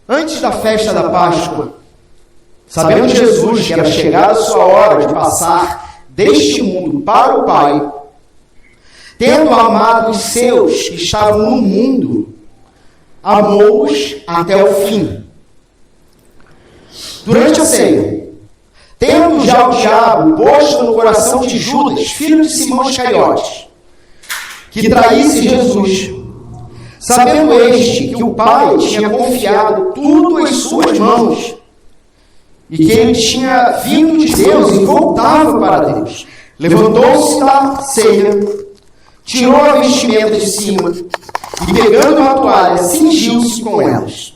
Antes da festa da Páscoa, sabendo Jesus que era chegada a sua hora de passar deste mundo para o Pai, tendo amado os seus que estavam no mundo, amou-os até o fim. Durante a ceia, tendo já o diabo posto no coração de Judas, filho de Simão Iscariotes, que traísse Jesus, sabendo este que o Pai tinha confiado tudo em suas mãos, e que ele tinha vindo de Deus e voltava para Deus, levantou-se da ceia, tirou a vestimenta de cima, e pegando uma toalha, cingiu-se com elas.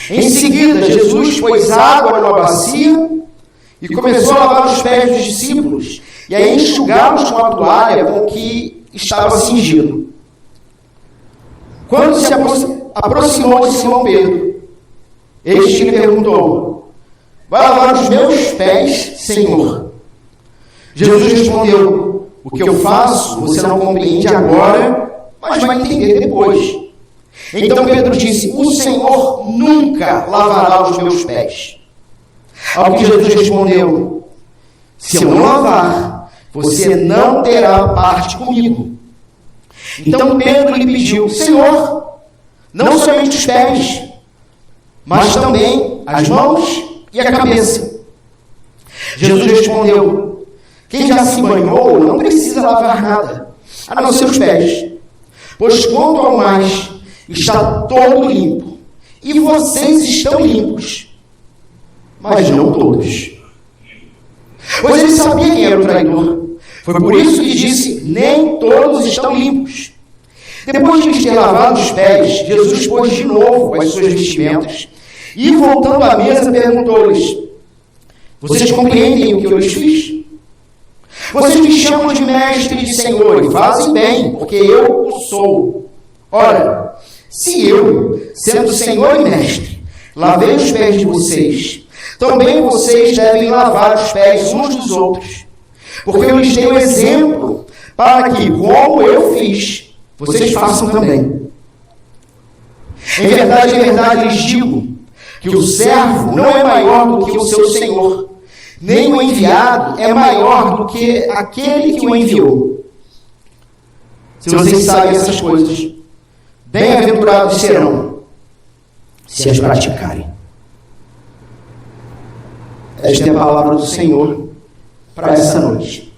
Em seguida, Jesus pôs água numa bacia, e começou a lavar os pés dos discípulos, e a enxugá-los com a toalha com que estava cingido. Quando se aproximou de Simão Pedro, este lhe perguntou: vai lavar os meus pés, Senhor? Jesus respondeu: o que eu faço você não compreende agora, mas vai entender depois. Então Pedro disse: o Senhor nunca lavará os meus pés. Ao que Jesus respondeu: se eu não lavar, você não terá parte comigo. Então Pedro lhe pediu: Senhor, não somente os pés, mas também as mãos e a cabeça. Jesus respondeu: quem já se banhou não precisa lavar nada, a não ser os pés, pois quanto ao mais, está todo limpo, e vocês estão limpos, mas não todos. Pois ele sabia quem era o traidor. Foi por isso que disse: nem todos estão limpos. Depois de lhes ter lavado os pés, Jesus pôs de novo as suas vestimentas e, voltando à mesa, perguntou-lhes: vocês compreendem o que eu lhes fiz? Vocês me chamam de mestre e de senhor, e fazem bem, porque eu o sou. Ora, se eu, sendo senhor e mestre, lavei os pés de vocês, também vocês devem lavar os pés uns dos outros, porque eu lhes dei o exemplo para que, como eu fiz, vocês façam também. Em verdade lhes digo que o servo não é maior do que o seu senhor, nem o enviado é maior do que aquele que o enviou. Se vocês sabem essas coisas, bem-aventurados serão, se as praticarem. Esta é a palavra do Senhor para essa noite.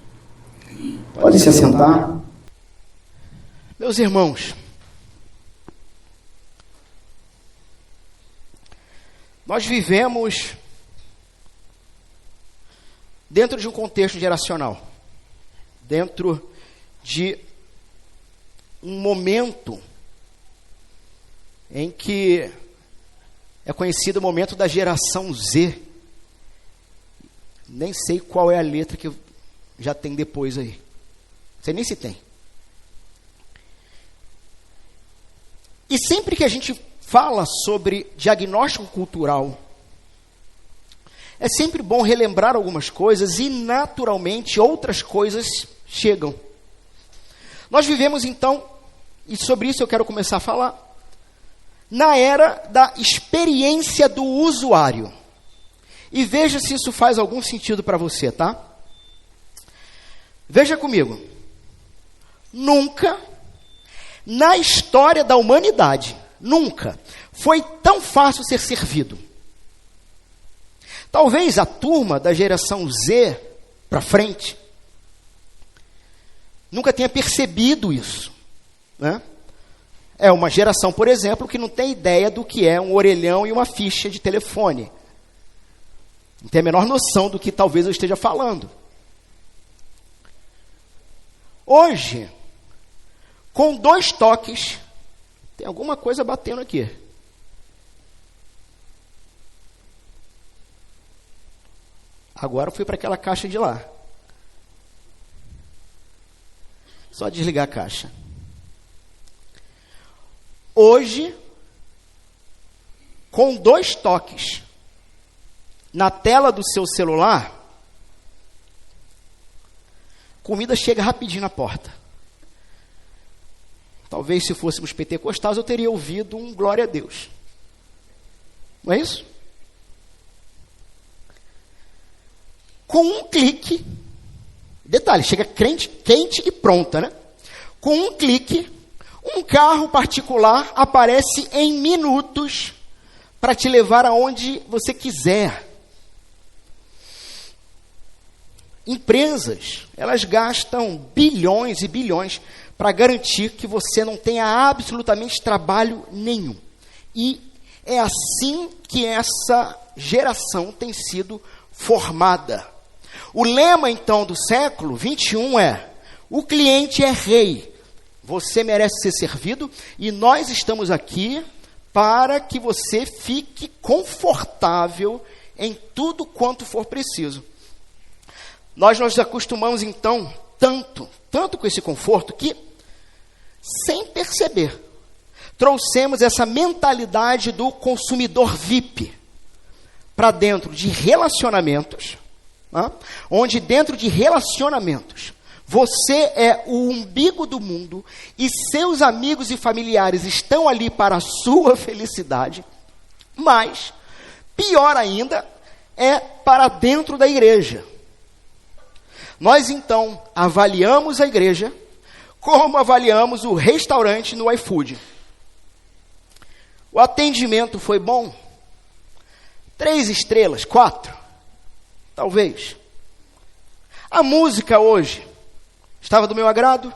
Pode se assentar. Meus irmãos, nós vivemos dentro de um contexto geracional, dentro de um momento em que é conhecido o momento da geração Z. Nem sei qual é a letra que já tem depois aí. Não sei nem se tem. E sempre que a gente fala sobre diagnóstico cultural, é sempre bom relembrar algumas coisas e, naturalmente, outras coisas chegam. Nós vivemos, então, e sobre isso eu quero começar a falar, na era da experiência do usuário. E veja se isso faz algum sentido para você, tá? Veja comigo. Nunca, na história da humanidade, nunca foi tão fácil ser servido. Talvez a turma da geração Z para frente nunca tenha percebido isso, né? É uma geração, por exemplo, que não tem ideia do que é um orelhão e uma ficha de telefone. Não tem a menor noção do que talvez eu esteja falando. Hoje, com 2 toques, tem alguma coisa batendo aqui. Agora eu fui para aquela caixa de lá. Só desligar a caixa. Hoje, com 2 toques na tela do seu celular, comida chega rapidinho na porta. Talvez se fôssemos pentecostais eu teria ouvido um glória a Deus. Não é isso? Com um clique, detalhe, chega quente e pronta, né? Com um clique, um carro particular aparece em minutos para te levar aonde você quiser. Empresas, elas gastam bilhões e bilhões para garantir que você não tenha absolutamente trabalho nenhum. E é assim que essa geração tem sido formada. O lema, então, do século 21 é: o cliente é rei, você merece ser servido e nós estamos aqui para que você fique confortável em tudo quanto for preciso. Nós nos acostumamos, então, tanto com esse conforto que, sem perceber, trouxemos essa mentalidade do consumidor VIP para dentro de relacionamentos, onde dentro de relacionamentos você é o umbigo do mundo e seus amigos e familiares estão ali para a sua felicidade, mas, pior ainda, é para dentro da igreja. Nós, então, avaliamos a igreja como avaliamos o restaurante no iFood. O atendimento foi bom? 3 estrelas, 4? Talvez. A música hoje estava do meu agrado?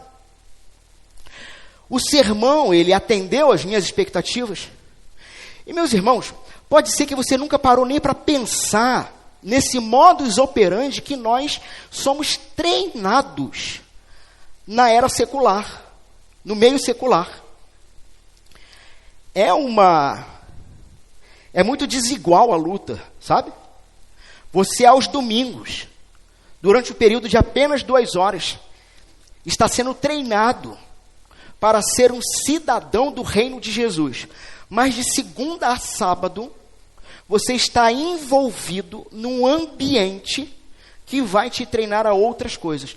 O sermão, ele atendeu às minhas expectativas? E, meus irmãos, pode ser que você nunca parou nem para pensar nesse modus operandi que nós somos treinados na era secular, no meio secular. É muito desigual a luta, sabe? Você aos domingos, durante o período de apenas 2 horas, está sendo treinado para ser um cidadão do reino de Jesus. Mas de segunda a sábado, você está envolvido num ambiente que vai te treinar a outras coisas.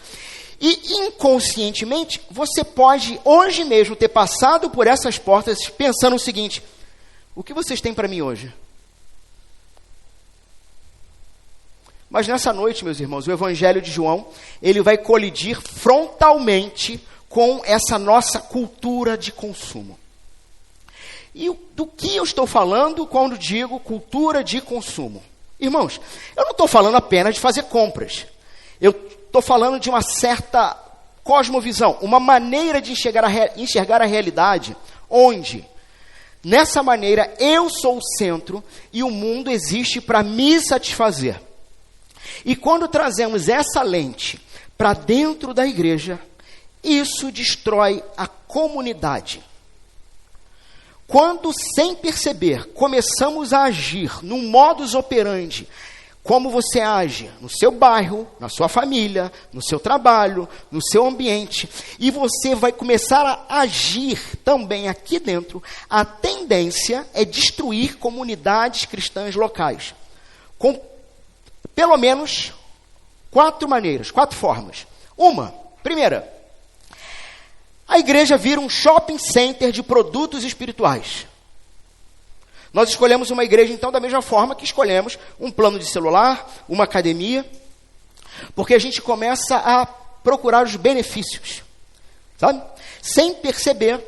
E inconscientemente, você pode hoje mesmo ter passado por essas portas pensando o seguinte: o que vocês têm para mim hoje? Mas nessa noite, meus irmãos, o Evangelho de João, ele vai colidir frontalmente com essa nossa cultura de consumo. E do que eu estou falando quando digo cultura de consumo? Irmãos, eu não estou falando apenas de fazer compras. Eu estou falando de uma certa cosmovisão, uma maneira de enxergar a realidade, onde, nessa maneira, eu sou o centro e o mundo existe para me satisfazer. E quando trazemos essa lente para dentro da igreja, isso destrói a comunidade. Quando, sem perceber, começamos a agir num modus operandi, como você age no seu bairro, na sua família, no seu trabalho, no seu ambiente, e você vai começar a agir também aqui dentro, a tendência é destruir comunidades cristãs locais. Com pelo menos 4 maneiras, 4 formas. Primeira, a igreja vira um shopping center de produtos espirituais. Nós escolhemos uma igreja, então, da mesma forma que escolhemos um plano de celular, uma academia, porque a gente começa a procurar os benefícios, sabe? Sem perceber,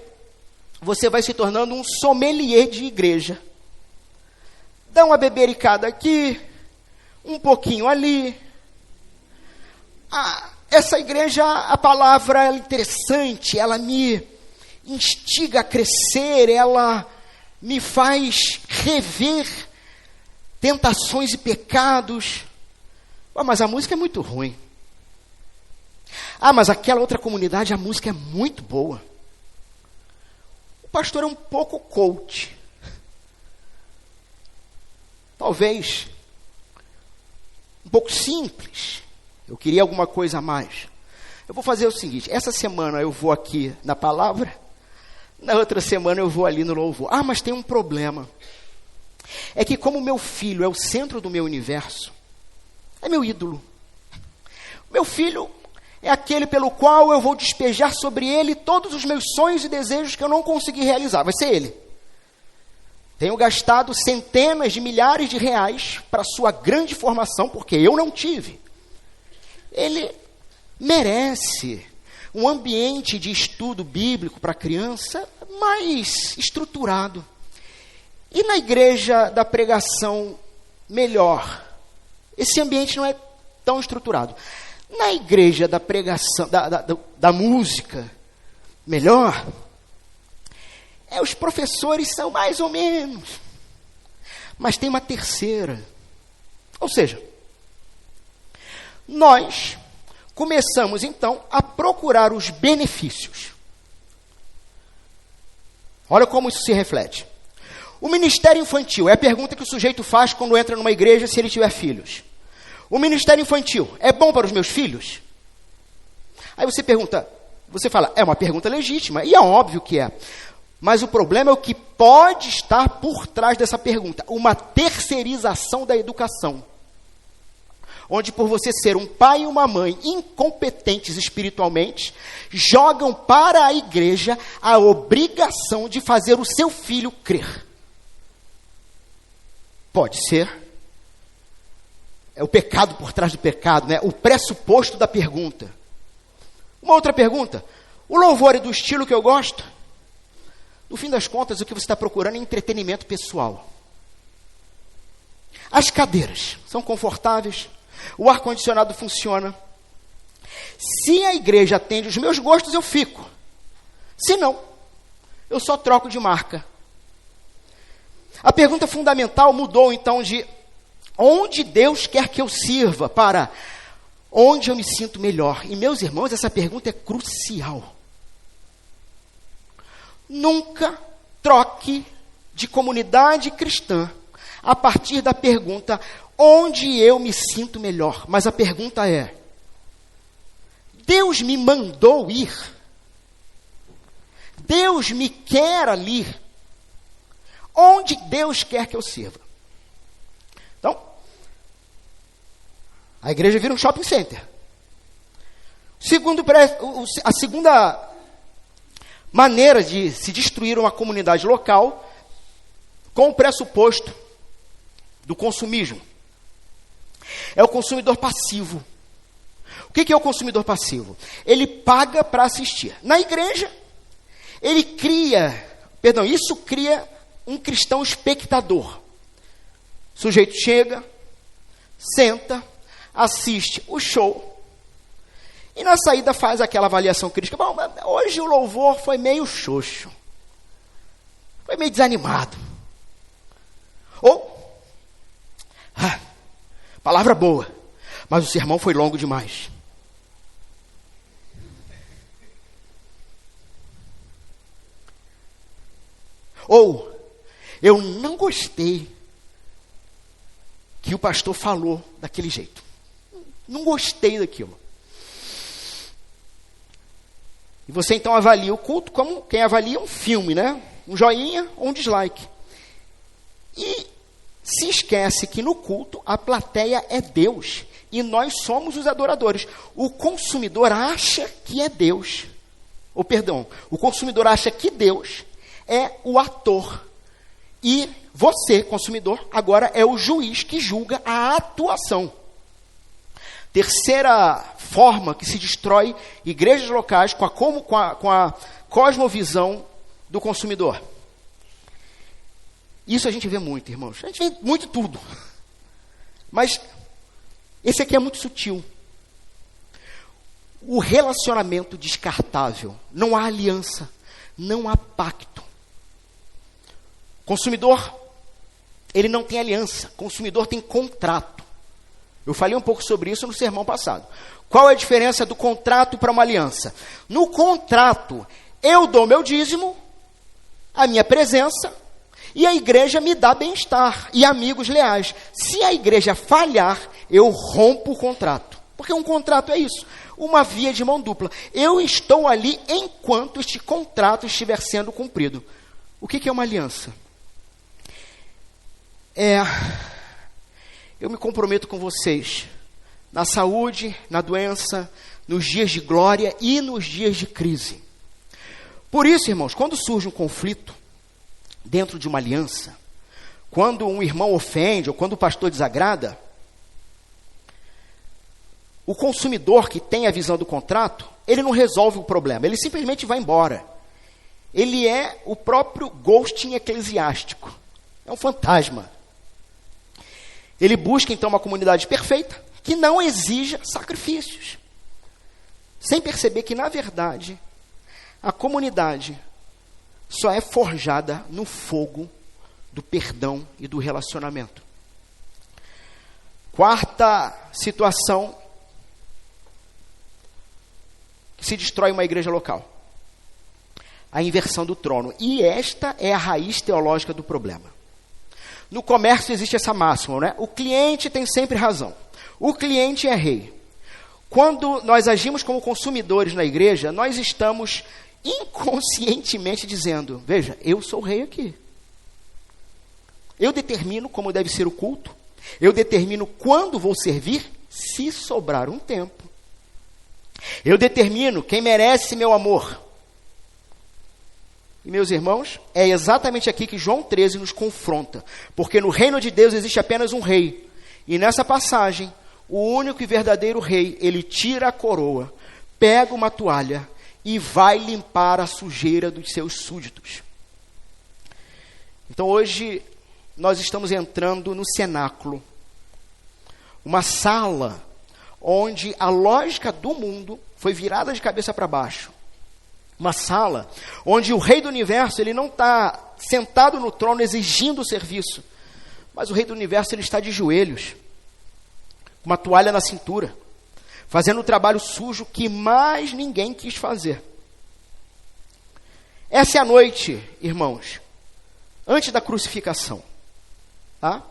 você vai se tornando um sommelier de igreja. Dá uma bebericada aqui, um pouquinho ali. Essa igreja, a palavra é interessante, ela me instiga a crescer, ela me faz rever tentações e pecados. Mas a música é muito ruim. Mas aquela outra comunidade, a música é muito boa. O pastor é um pouco coach. Talvez um pouco simples. Eu queria alguma coisa a mais. Eu vou fazer o seguinte: essa semana eu vou aqui na palavra, na outra semana eu vou ali no louvor. Mas tem um problema. É que como meu filho é o centro do meu universo, é meu ídolo. Meu filho é aquele pelo qual eu vou despejar sobre ele todos os meus sonhos e desejos que eu não consegui realizar. Vai ser ele. Tenho gastado centenas de milhares de reais para sua grande formação, porque eu não tive. Ele merece um ambiente de estudo bíblico para criança mais estruturado. E na igreja da pregação melhor, esse ambiente não é tão estruturado. Na igreja da pregação, da música melhor, os professores são mais ou menos. Mas tem uma terceira. Ou seja, nós começamos então a procurar os benefícios. Olha como isso se reflete. O ministério infantil é a pergunta que o sujeito faz quando entra numa igreja se ele tiver filhos. O ministério infantil é bom para os meus filhos? Aí você pergunta, você fala, é uma pergunta legítima, e é óbvio que é. Mas o problema é o que pode estar por trás dessa pergunta. Uma terceirização da educação. Onde por você ser um pai e uma mãe incompetentes espiritualmente, jogam para a igreja a obrigação de fazer o seu filho crer. Pode ser. É o pecado por trás do pecado, né? O pressuposto da pergunta. Uma outra pergunta. O louvor é do estilo que eu gosto? No fim das contas, o que você está procurando é entretenimento pessoal. As cadeiras são confortáveis, o ar-condicionado funciona. Se a igreja atende os meus gostos, eu fico. Se não, eu só troco de marca. A pergunta fundamental mudou então de onde Deus quer que eu sirva para onde eu me sinto melhor. E meus irmãos, essa pergunta é crucial. Nunca troque de comunidade cristã a partir da pergunta onde eu me sinto melhor. Mas a pergunta é, Deus me mandou ir? Deus me quer ali? Onde Deus quer que eu sirva? Então, a igreja vira um shopping center. A segunda maneira de se destruir uma comunidade local com o pressuposto do consumismo. É o consumidor passivo. O que é o consumidor passivo? Ele paga para assistir. Na igreja, isso cria um cristão espectador. O sujeito chega, senta, assiste o show, e na saída faz aquela avaliação crítica. Bom, hoje o louvor foi meio xoxo. Foi meio desanimado. Ou, palavra boa, mas o sermão foi longo demais. Ou, eu não gostei que o pastor falou daquele jeito. Não gostei daquilo. E você então avalia o culto como quem avalia um filme, né? Um joinha ou um dislike. E se esquece que no culto a plateia é Deus e nós somos os adoradores. O consumidor acha que é Deus. O consumidor acha que Deus é o ator. E você, consumidor, agora é o juiz que julga a atuação. Terceira forma que se destrói igrejas locais com a cosmovisão do consumidor. Isso a gente vê muito, irmãos. A gente vê muito tudo. Mas esse aqui é muito sutil. O relacionamento descartável. Não há aliança. Não há pacto. Consumidor, ele não tem aliança. Consumidor tem contrato. Eu falei um pouco sobre isso no sermão passado. Qual é a diferença do contrato para uma aliança? No contrato, eu dou meu dízimo, a minha presença, e a igreja me dá bem-estar e amigos leais. Se a igreja falhar, eu rompo o contrato. Porque um contrato é isso, uma via de mão dupla. Eu estou ali enquanto este contrato estiver sendo cumprido. O que é uma aliança? Eu me comprometo com vocês na saúde, na doença, nos dias de glória e nos dias de crise. Por isso, irmãos, quando surge um conflito dentro de uma aliança, quando um irmão ofende ou quando o pastor desagrada, o consumidor que tem a visão do contrato, ele não resolve o problema, ele simplesmente vai embora. Ele é o próprio ghosting eclesiástico, é um fantasma. Ele busca então uma comunidade perfeita, que não exija sacrifícios, sem perceber que, na verdade, a comunidade só é forjada no fogo do perdão e do relacionamento. Quarta situação que se destrói uma igreja local: a inversão do trono. E esta é a raiz teológica do problema. No comércio existe essa máxima, né? O cliente tem sempre razão. O cliente é rei. Quando nós agimos como consumidores na igreja, nós estamos inconscientemente dizendo: veja, eu sou o rei aqui. Eu determino como deve ser o culto. Eu determino quando vou servir, se sobrar um tempo. Eu determino quem merece meu amor. E, meus irmãos, é exatamente aqui que João 13 nos confronta. Porque no reino de Deus existe apenas um rei. E nessa passagem, o único e verdadeiro rei, ele tira a coroa, pega uma toalha e vai limpar a sujeira dos seus súditos. Então hoje nós estamos entrando no cenáculo, uma sala onde a lógica do mundo foi virada de cabeça para baixo. Uma sala onde o rei do universo, ele não está sentado no trono exigindo o serviço, mas o rei do universo, ele está de joelhos, com uma toalha na cintura, fazendo o trabalho sujo que mais ninguém quis fazer. Essa é a noite, irmãos, antes da crucificação. Tá?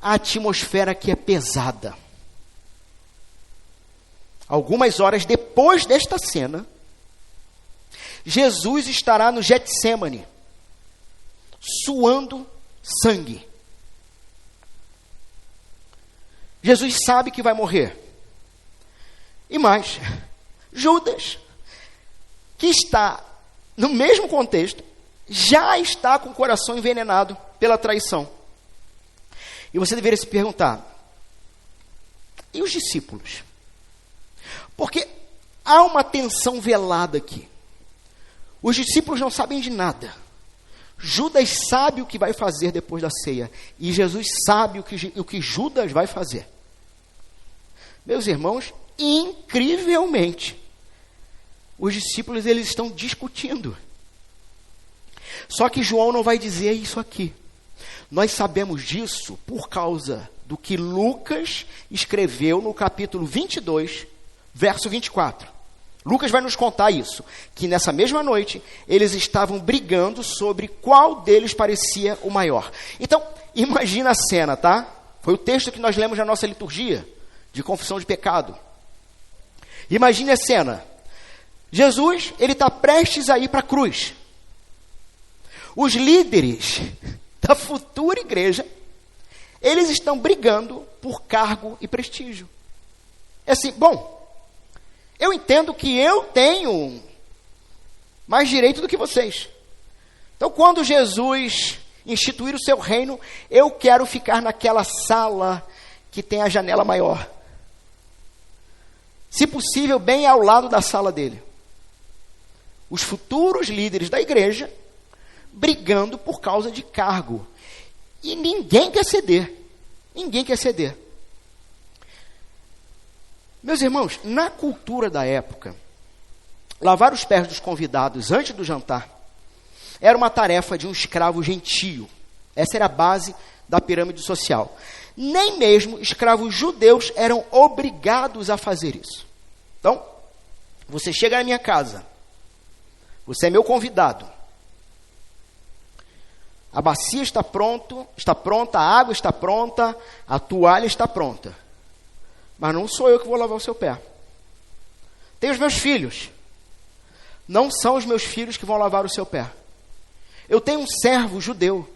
A atmosfera aqui é pesada. Algumas horas depois desta cena, Jesus estará no Getsêmani, suando sangue. Jesus sabe que vai morrer. E mais, Judas, que está no mesmo contexto, já está com o coração envenenado pela traição. E você deveria se perguntar: e os discípulos? Porque há uma tensão velada aqui. Os discípulos não sabem de nada. Judas sabe o que vai fazer depois da ceia. E Jesus sabe o que Judas vai fazer. Meus irmãos, incrivelmente, os discípulos, eles estão discutindo. Só que João não vai dizer isso aqui. Nós sabemos disso por causa do que Lucas escreveu no capítulo 22, verso 24. Lucas vai nos contar isso, que nessa mesma noite, eles estavam brigando sobre qual deles parecia o maior. Então, imagina a cena, tá? Foi o texto que nós lemos na nossa liturgia, de confissão de pecado. Imagine a cena. Jesus, ele está prestes a ir para a cruz. Os líderes da futura igreja, eles estão brigando por cargo e prestígio. É assim, bom, eu entendo que eu tenho mais direito do que vocês. Então, quando Jesus instituir o seu reino, eu quero ficar naquela sala que tem a janela maior. Se possível, bem ao lado da sala dele. Os futuros líderes da igreja brigando por causa de cargo. E ninguém quer ceder. Ninguém quer ceder. Meus irmãos, na cultura da época, lavar os pés dos convidados antes do jantar era uma tarefa de um escravo gentio. Essa era a base da pirâmide social. Nem mesmo escravos judeus eram obrigados a fazer isso. Então, você chega na minha casa, você é meu convidado, a bacia está pronta, a água está pronta, a toalha está pronta. Mas não sou eu que vou lavar o seu pé. Tem os meus filhos. Não são os meus filhos que vão lavar o seu pé. Eu tenho um servo judeu.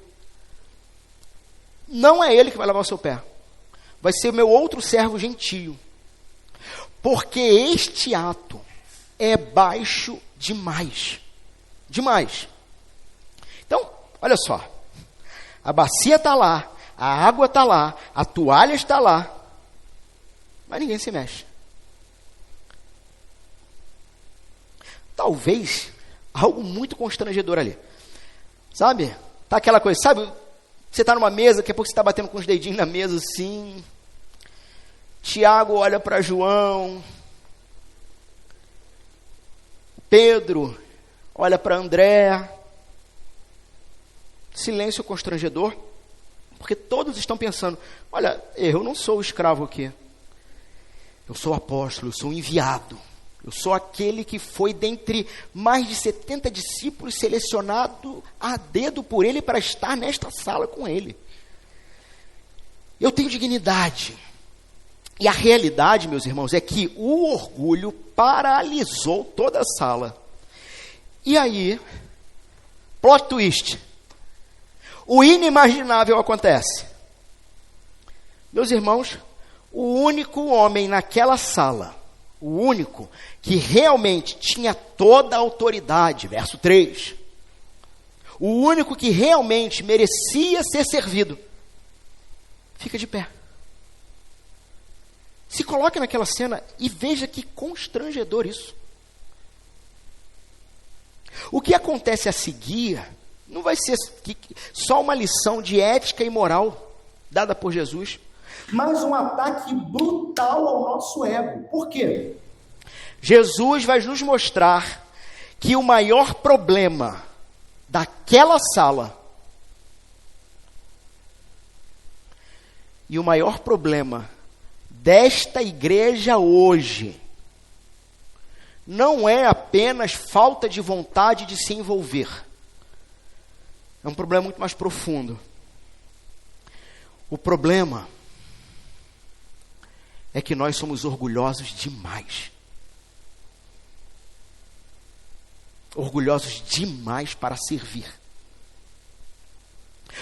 Não é ele que vai lavar o seu pé. Vai ser o meu outro servo gentio. Porque este ato é baixo demais. Demais. Então, olha só. A bacia está lá, a água está lá, a toalha está lá, mas ninguém se mexe. Talvez algo muito constrangedor ali. Sabe? Tá aquela coisa, sabe? Você está numa mesa, daqui a pouco você está batendo com os dedinhos na mesa assim. Tiago olha para João. Pedro olha para André. Silêncio constrangedor, porque todos estão pensando, olha, eu não sou o escravo aqui. Eu sou o apóstolo, eu sou o enviado. Eu sou aquele que foi dentre mais de 70 discípulos selecionado a dedo por ele para estar nesta sala com ele. Eu tenho dignidade. E a realidade, meus irmãos, é que o orgulho paralisou toda a sala. E aí, plot twist. O inimaginável acontece. Meus irmãos, o único homem naquela sala, o único que realmente tinha toda a autoridade, verso 3, o único que realmente merecia ser servido, fica de pé. Se coloque naquela cena e veja que constrangedor isso. O que acontece a seguir não vai ser só uma lição de ética e moral dada por Jesus, mas um ataque brutal ao nosso ego. Por quê? Jesus vai nos mostrar que o maior problema daquela sala e o maior problema desta igreja hoje não é apenas falta de vontade de se envolver. É um problema muito mais profundo. O problema é que nós somos orgulhosos demais. Orgulhosos demais para servir.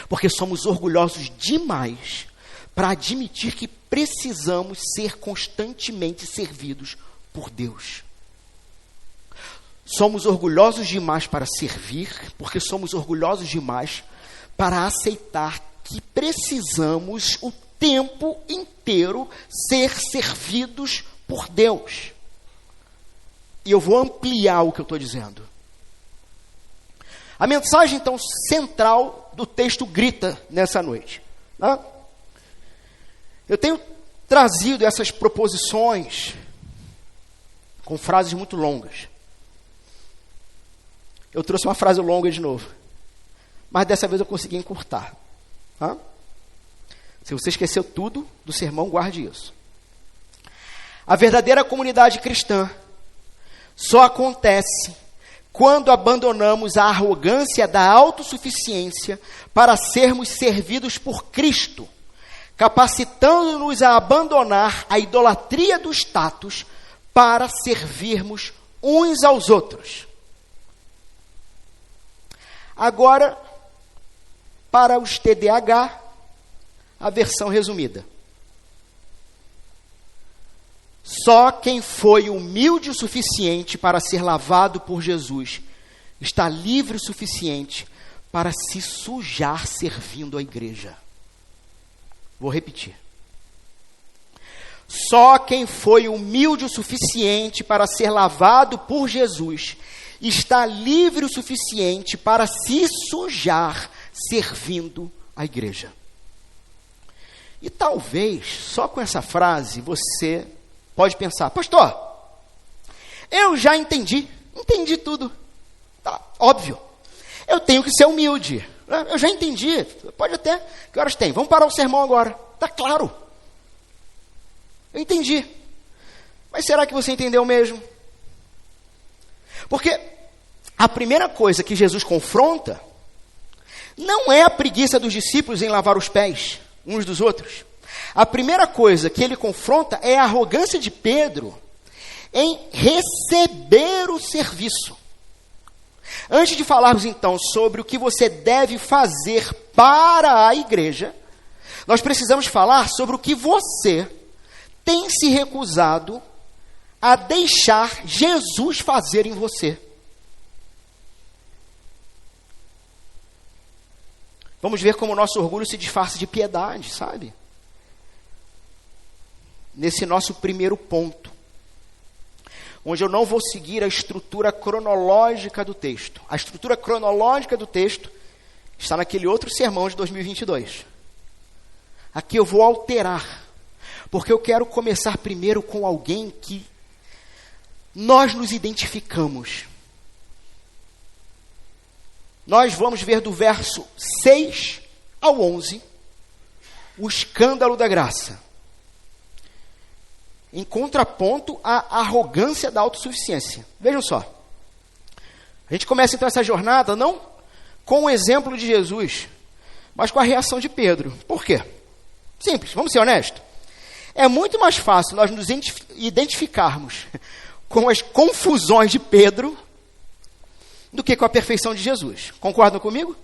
Porque somos orgulhosos demais para admitir que precisamos ser constantemente servidos por Deus. Somos orgulhosos demais para servir, porque somos orgulhosos demais para aceitar que precisamos o tempo inteiro ser servidos por Deus. E eu vou ampliar o que eu estou dizendo. A mensagem, então, central do texto grita nessa noite. Né? Eu tenho trazido essas proposições com frases muito longas. Eu trouxe uma frase longa de novo, mas dessa vez eu consegui encurtar. Tá? Se você esqueceu tudo do sermão, guarde isso. A verdadeira comunidade cristã só acontece quando abandonamos a arrogância da autossuficiência para sermos servidos por Cristo, capacitando-nos a abandonar a idolatria do status para servirmos uns aos outros. Agora, para os TDAH, a versão resumida. Só quem foi humilde o suficiente para ser lavado por Jesus está livre o suficiente para se sujar servindo a igreja. Vou repetir. Só quem foi humilde o suficiente para ser lavado por Jesus está livre o suficiente para se sujar servindo a igreja. E talvez, só com essa frase, você pode pensar, pastor, eu já entendi tudo. Tá, óbvio, eu tenho que ser humilde. Eu já entendi, pode até, que horas tem? Vamos parar o sermão agora. Tá claro. Eu entendi. Mas será que você entendeu mesmo? Porque a primeira coisa que Jesus confronta não é a preguiça dos discípulos em lavar os pés uns dos outros. A primeira coisa que ele confronta é a arrogância de Pedro em receber o serviço. Antes de falarmos então sobre o que você deve fazer para a igreja, nós precisamos falar sobre o que você tem se recusado a deixar Jesus fazer em você. Vamos ver como o nosso orgulho se disfarça de piedade, sabe? Nesse nosso primeiro ponto, onde eu não vou seguir a estrutura cronológica do texto. A estrutura cronológica do texto está naquele outro sermão de 2022. Aqui eu vou alterar, porque eu quero começar primeiro com alguém que nós nos identificamos. Nós vamos ver do verso 6 ao 11, o escândalo da graça, em contraponto à arrogância da autossuficiência. Vejam só. A gente começa então essa jornada não com o exemplo de Jesus, mas com a reação de Pedro. Por quê? Simples, vamos ser honestos. É muito mais fácil nós nos identificarmos com as confusões de Pedro do que com a perfeição de Jesus. Concordam comigo?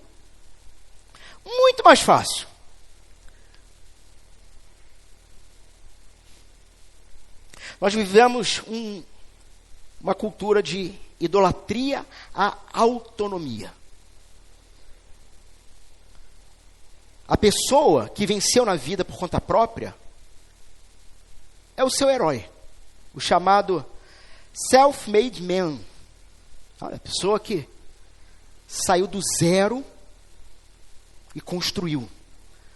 Muito mais fácil. Nós vivemos uma cultura de idolatria à autonomia. A pessoa que venceu na vida por conta própria é o seu herói, o chamado self-made man. A pessoa que saiu do zero e construiu.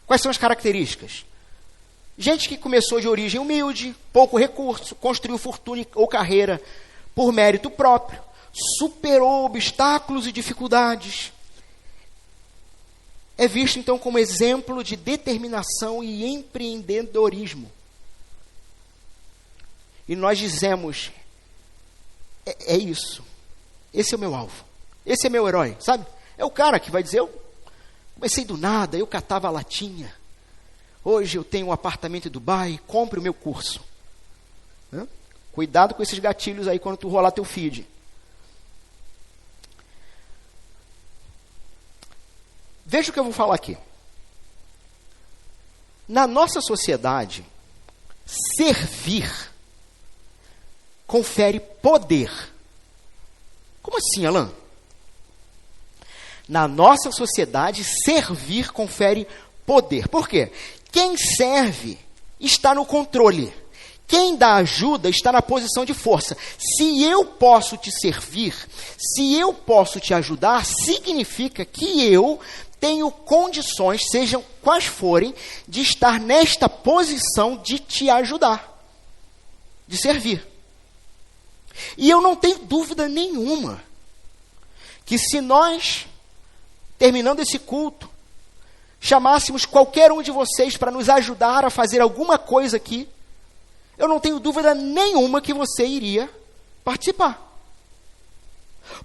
Quais são as características? Gente que começou de origem humilde, pouco recurso, construiu fortuna ou carreira por mérito próprio, superou obstáculos e dificuldades. É visto então como exemplo de determinação e empreendedorismo. E nós dizemos, é isso. Esse é o meu alvo. Esse é meu herói, sabe? É o cara que vai dizer, eu comecei do nada, eu catava a latinha. Hoje eu tenho um apartamento em Dubai, compre o meu curso. Cuidado com esses gatilhos aí quando tu rolar teu feed. Veja o que eu vou falar aqui. Na nossa sociedade, servir confere poder. Como assim, Alan? Na nossa sociedade, servir confere poder. Por quê? Quem serve está no controle. Quem dá ajuda está na posição de força. Se eu posso te servir, se eu posso te ajudar, significa que eu tenho condições, sejam quais forem, de estar nesta posição de te ajudar, de servir. E eu não tenho dúvida nenhuma que se nós, terminando esse culto, chamássemos qualquer um de vocês para nos ajudar a fazer alguma coisa aqui, eu não tenho dúvida nenhuma que você iria participar.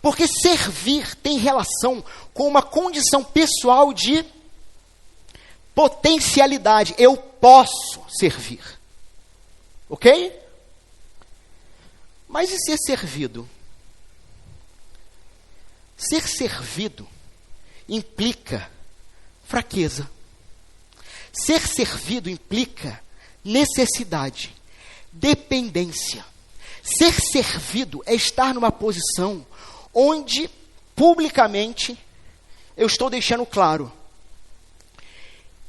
Porque servir tem relação com uma condição pessoal de potencialidade. Eu posso servir. Ok? Mas e ser servido? Ser servido implica fraqueza. Ser servido implica necessidade, dependência. Ser servido é estar numa posição onde, publicamente, eu estou deixando claro,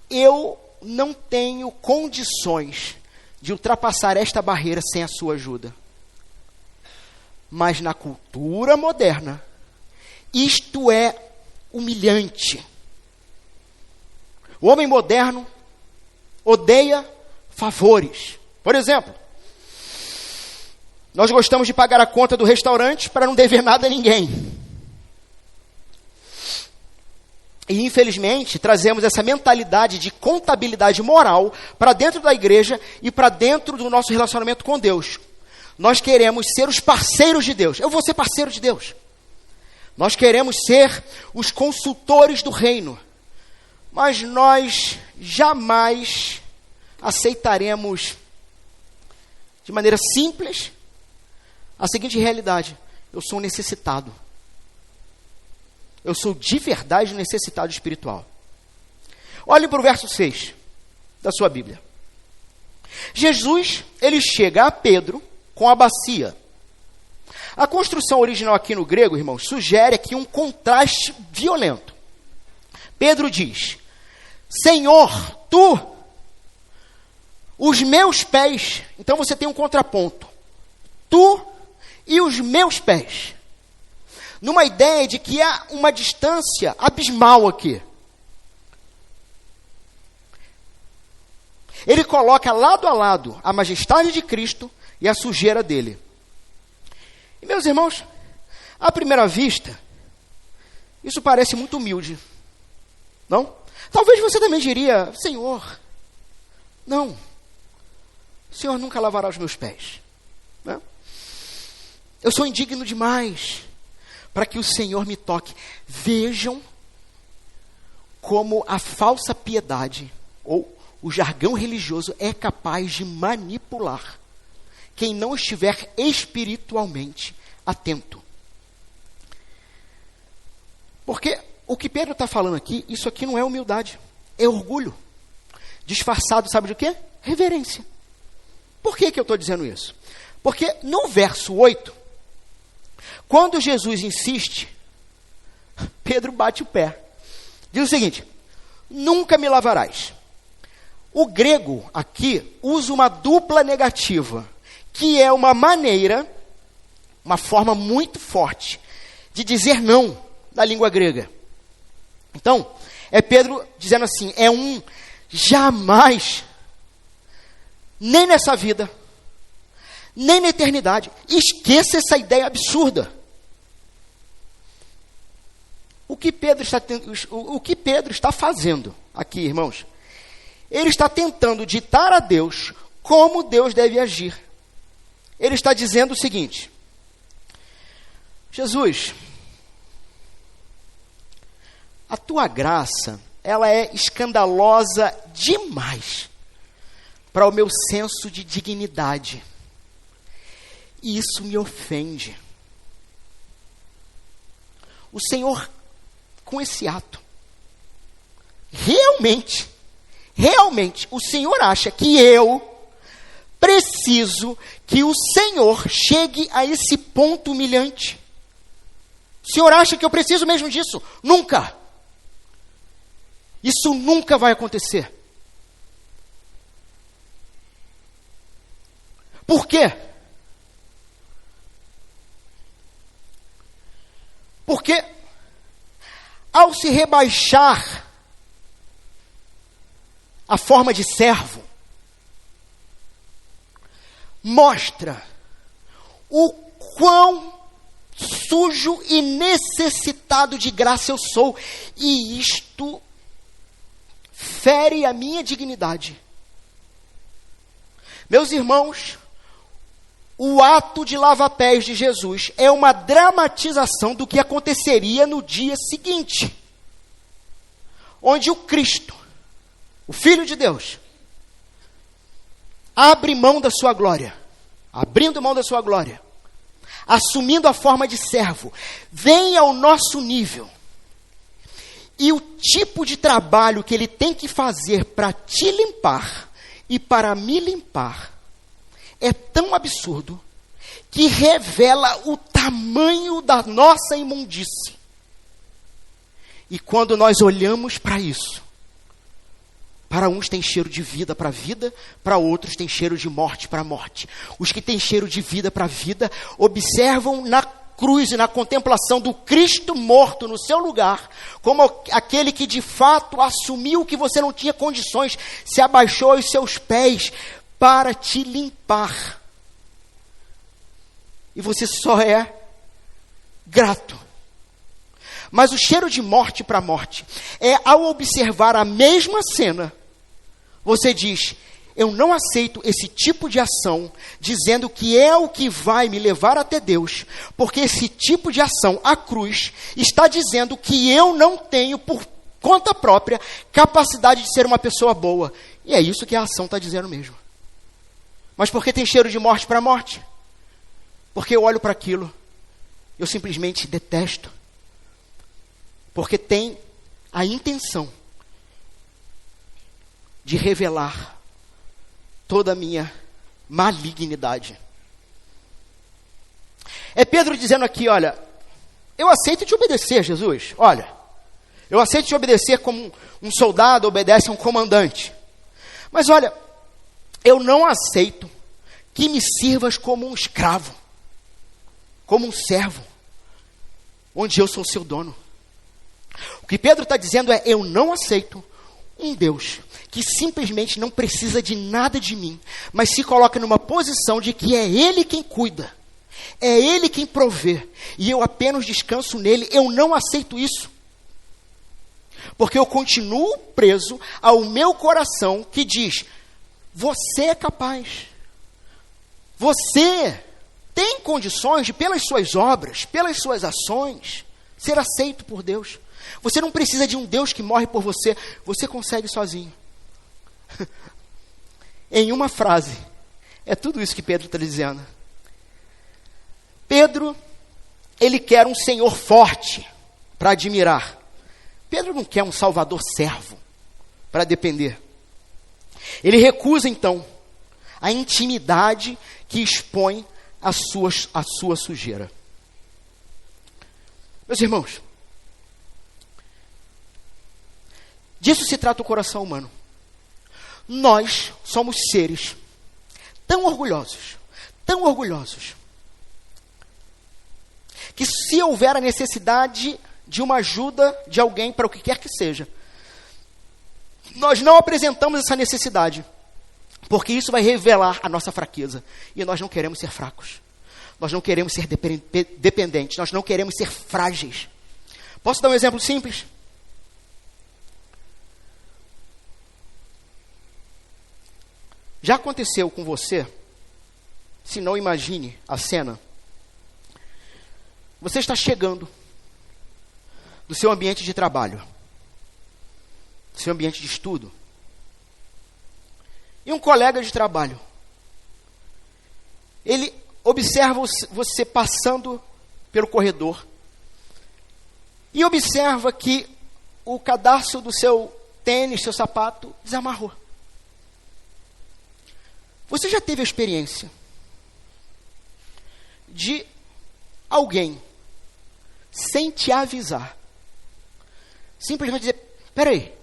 eu não tenho condições de ultrapassar esta barreira sem a sua ajuda. Mas na cultura moderna, isto é humilhante. O homem moderno odeia favores. Por exemplo, nós gostamos de pagar a conta do restaurante para não dever nada a ninguém. E, infelizmente, trazemos essa mentalidade de contabilidade moral para dentro da igreja e para dentro do nosso relacionamento com Deus. Nós queremos ser os parceiros de Deus. Eu vou ser parceiro de Deus. Nós queremos ser os consultores do reino. Mas nós jamais aceitaremos de maneira simples a seguinte realidade: eu sou um necessitado. Eu sou de verdade um necessitado espiritual. Olhem para o verso 6 da sua Bíblia. Jesus, ele chega a Pedro com a bacia. A construção original aqui no grego, irmãos, sugere aqui um contraste violento. Pedro diz: Senhor, tu, os meus pés. Então você tem um contraponto. Tu e os meus pés. Numa ideia de que há uma distância abismal aqui. Ele coloca lado a lado a majestade de Cristo e a sujeira dele. E meus irmãos, à primeira vista, isso parece muito humilde, não? Talvez você também diria, Senhor, não, o Senhor nunca lavará os meus pés. Não? Eu sou indigno demais para que o Senhor me toque. Vejam como a falsa piedade, ou o jargão religioso, é capaz de manipular quem não estiver espiritualmente atento. Porque o que Pedro está falando aqui, isso aqui não é humildade, é orgulho. Disfarçado, sabe de quê? Reverência. Por que eu estou dizendo isso? Porque no verso 8, quando Jesus insiste, Pedro bate o pé. Diz o seguinte, nunca me lavarás. O grego aqui usa uma dupla negativa, que é uma maneira, uma forma muito forte de dizer não da língua grega. Então, é Pedro dizendo assim, é um jamais, nem nessa vida, nem na eternidade. Esqueça essa ideia absurda. O que Pedro está fazendo aqui, irmãos? Ele está tentando ditar a Deus como Deus deve agir. Ele está dizendo o seguinte, Jesus, a tua graça, ela é escandalosa demais para o meu senso de dignidade. E isso me ofende. O Senhor, com esse ato, realmente, o Senhor acha que eu preciso que o Senhor chegue a esse ponto humilhante? O Senhor acha que eu preciso mesmo disso? Nunca. Isso nunca vai acontecer. Por quê? Porque ao se rebaixar a forma de servo, mostra o quão sujo e necessitado de graça eu sou, e isto fere a minha dignidade. Meus irmãos, o ato de lava-pés de Jesus é uma dramatização do que aconteceria no dia seguinte, onde o Cristo, o Filho de Deus, abre mão da sua glória, abrindo mão da sua glória, assumindo a forma de servo, vem ao nosso nível. E o tipo de trabalho que ele tem que fazer para te limpar e para me limpar é tão absurdo que revela o tamanho da nossa imundície. E quando nós olhamos para isso, para uns tem cheiro de vida para a vida, para outros tem cheiro de morte para a morte. Os que têm cheiro de vida para a vida observam na cruz e na contemplação do Cristo morto no seu lugar, como aquele que de fato assumiu que você não tinha condições, se abaixou aos seus pés para te limpar. E você só é grato. Mas o cheiro de morte para morte é ao observar a mesma cena, você diz, eu não aceito esse tipo de ação, dizendo que é o que vai me levar até Deus, porque esse tipo de ação, a cruz, está dizendo que eu não tenho, por conta própria, capacidade de ser uma pessoa boa. E é isso que a ação está dizendo mesmo. Mas por que tem cheiro de morte para morte? Porque eu olho para aquilo, eu simplesmente detesto. Porque tem a intenção de revelar toda a minha malignidade. É Pedro dizendo aqui, olha, eu aceito te obedecer, Jesus. Olha, Eu aceito te obedecer como um soldado obedece a um comandante. Mas olha, eu não aceito que me sirvas como um escravo, como um servo, onde eu sou seu dono. O que Pedro está dizendo é, eu não aceito um Deus que simplesmente não precisa de nada de mim, mas se coloca numa posição de que é Ele quem cuida, é Ele quem provê, e eu apenas descanso nele. Eu não aceito isso, porque eu continuo preso ao meu coração que diz, você é capaz, você tem condições de, pelas suas obras, pelas suas ações, ser aceito por Deus. Você não precisa de um Deus que morre por você, você consegue sozinho. Em uma frase, é tudo isso que Pedro está dizendo. Pedro, ele quer um Senhor forte para admirar. Pedro não quer um Salvador servo para depender. Ele recusa, então, a intimidade que expõe a sua sujeira. Meus irmãos, disso se trata o coração humano. Nós somos seres tão orgulhosos, que se houver a necessidade de uma ajuda de alguém para o que quer que seja, nós não apresentamos essa necessidade, porque isso vai revelar a nossa fraqueza, e nós não queremos ser fracos, nós não queremos ser dependentes, nós não queremos ser frágeis. Posso dar um exemplo simples? Já aconteceu com você? Se não, imagine a cena. Você está chegando do seu ambiente de trabalho, do seu ambiente de estudo, e um colega de trabalho, ele observa você passando pelo corredor, e observa que o cadarço do seu tênis, seu sapato, desamarrou. Você já teve a experiência de alguém, sem te avisar, simplesmente dizer, peraí,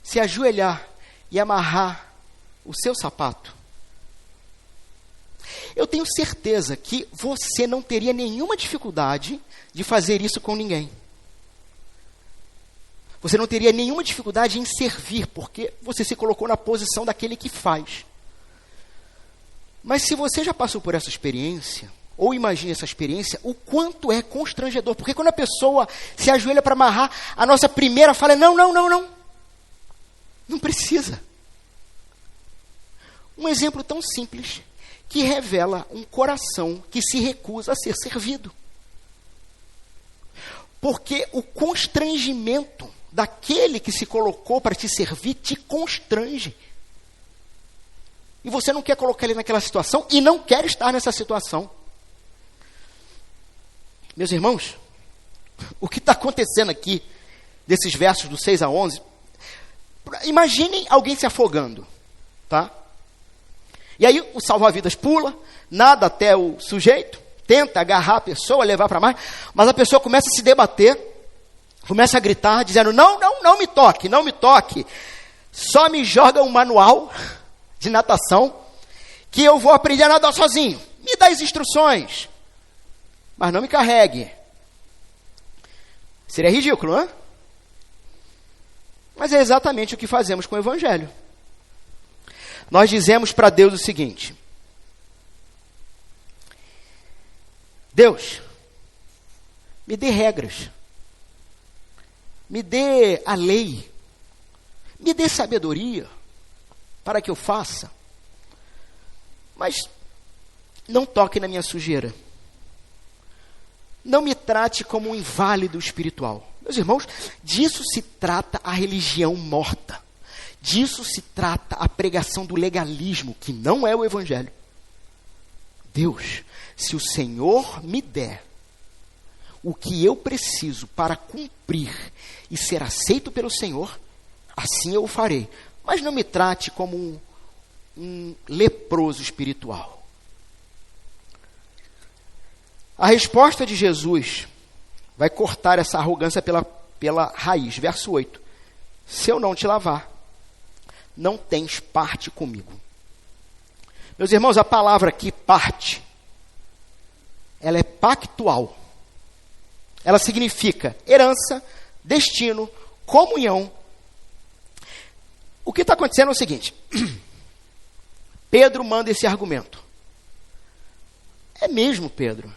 se ajoelhar e amarrar o seu sapato? Eu tenho certeza que você não teria nenhuma dificuldade de fazer isso com ninguém. Você não teria nenhuma dificuldade em servir, porque você se colocou na posição daquele que faz. Mas se você já passou por essa experiência, ou imagine essa experiência, o quanto é constrangedor. Porque quando a pessoa se ajoelha para amarrar, a nossa primeira fala é, não. Não precisa. Um exemplo tão simples, que revela um coração que se recusa a ser servido. Porque o constrangimento daquele que se colocou para te servir, te constrange. E você não quer colocar ele naquela situação, e não quer estar nessa situação. Meus irmãos, o que está acontecendo aqui, desses versos do 6 a 11, imaginem alguém se afogando, tá? E aí o salva-vidas pula, nada até o sujeito, tenta agarrar a pessoa, levar para mais, mas a pessoa começa a se debater, começa a gritar, dizendo, não me toque, só me joga um manual de natação, que eu vou aprender a nadar sozinho, me dá as instruções, mas não me carregue. Seria ridículo, não é? Mas é exatamente o que fazemos com o Evangelho. Nós dizemos para Deus o seguinte, Deus, me dê regras, me dê a lei, me dê sabedoria, para que eu faça, mas não toque na minha sujeira, não me trate como um inválido espiritual. Meus irmãos, disso se trata a religião morta, disso se trata a pregação do legalismo, que não é o Evangelho. Deus, se o Senhor me der o que eu preciso para cumprir e ser aceito pelo Senhor, assim eu o farei. Mas não me trate como um leproso espiritual. A resposta de Jesus vai cortar essa arrogância pela pela raiz. Verso 8. Se eu não te lavar, não tens parte comigo. Meus irmãos, a palavra aqui, parte, ela é pactual. Ela significa herança, destino, comunhão. O que está acontecendo é o seguinte. Pedro manda esse argumento. É mesmo, Pedro?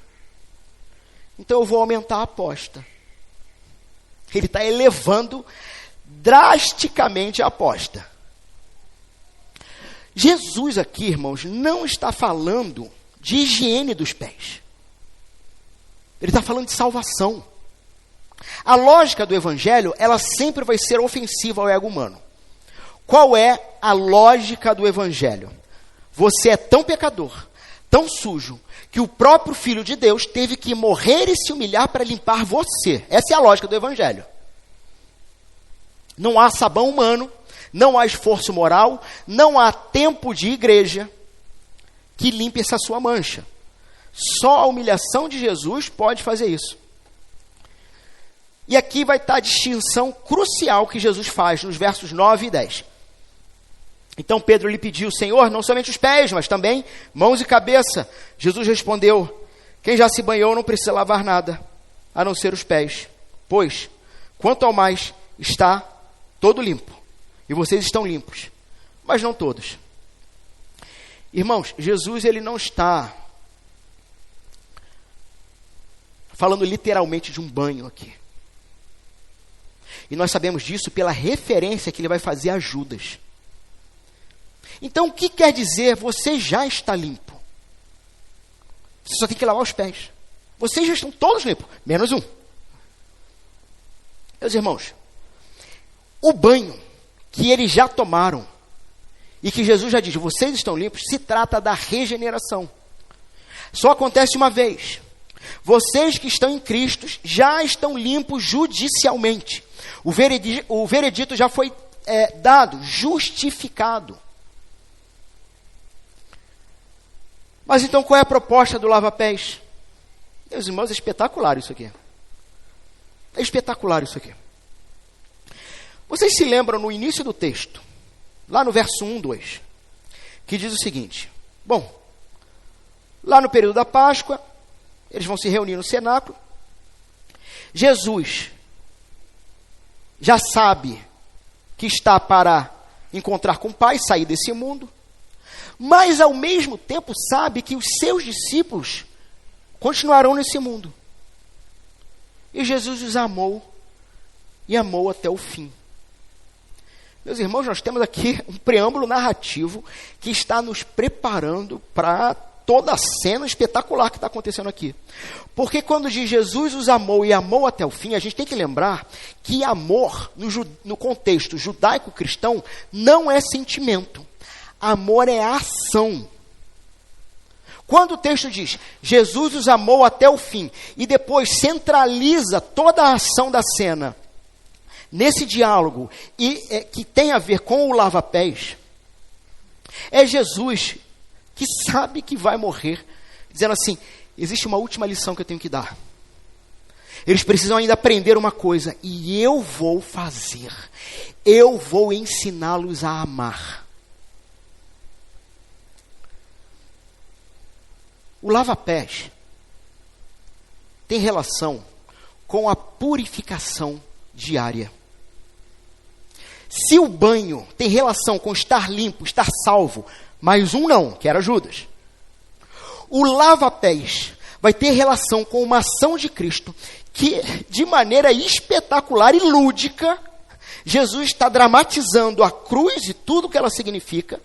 Então eu vou aumentar a aposta. Ele está elevando drasticamente a aposta. Jesus aqui, irmãos, não está falando de higiene dos pés. Ele está falando de salvação. A lógica do evangelho, ela sempre vai ser ofensiva ao ego humano. Qual é a lógica do evangelho? Você é tão pecador, tão sujo, que o próprio Filho de Deus teve que morrer e se humilhar para limpar você. Essa é a lógica do evangelho. Não há sabão humano, não há esforço moral, não há tempo de igreja que limpe essa sua mancha. Só a humilhação de Jesus pode fazer isso. E aqui vai estar a distinção crucial que Jesus faz nos versos 9 e 10. Então Pedro lhe pediu: Senhor, não somente os pés, mas também mãos e cabeça. Jesus respondeu: quem já se banhou não precisa lavar nada, a não ser os pés. Pois, quanto ao mais, está todo limpo. E vocês estão limpos, mas não todos. Irmãos, Jesus ele não está falando literalmente de um banho aqui. E nós sabemos disso pela referência que ele vai fazer a Judas. Então, o que quer dizer você já está limpo? Você só tem que lavar os pés. Vocês já estão todos limpos, menos um. Meus irmãos, o banho que eles já tomaram e que Jesus já diz, vocês estão limpos, se trata da regeneração. Só acontece uma vez. Vocês que estão em Cristo já estão limpos judicialmente. O veredito já foi dado, justificado. Mas então qual é a proposta do lava-pés? Meus irmãos, é espetacular isso aqui. É espetacular isso aqui. Vocês se lembram no início do texto, lá no verso 1, 2, que diz o seguinte: bom, lá no período da Páscoa, eles vão se reunir no cenáculo. Jesus já sabe que está para encontrar com o Pai, sair desse mundo, mas ao mesmo tempo sabe que os seus discípulos continuarão nesse mundo. E Jesus os amou, e amou até o fim. Meus irmãos, nós temos aqui um preâmbulo narrativo que está nos preparando para toda a cena espetacular que está acontecendo aqui. Porque quando diz Jesus os amou e amou até o fim, a gente tem que lembrar que amor, no contexto judaico-cristão, não é sentimento. Amor é ação. Quando o texto diz, Jesus os amou até o fim, e depois centraliza toda a ação da cena nesse diálogo, que tem a ver com o lava-pés, é Jesus que sabe que vai morrer, dizendo assim, existe uma última lição que eu tenho que dar. Eles precisam ainda aprender uma coisa, e eu vou fazer. Eu vou ensiná-los a amar. O lava-pés tem relação com a purificação diária. Se o banho tem relação com estar limpo, estar salvo, mas um não, que era Judas. O lava-pés vai ter relação com uma ação de Cristo que, de maneira espetacular e lúdica, Jesus está dramatizando a cruz e tudo que ela significa,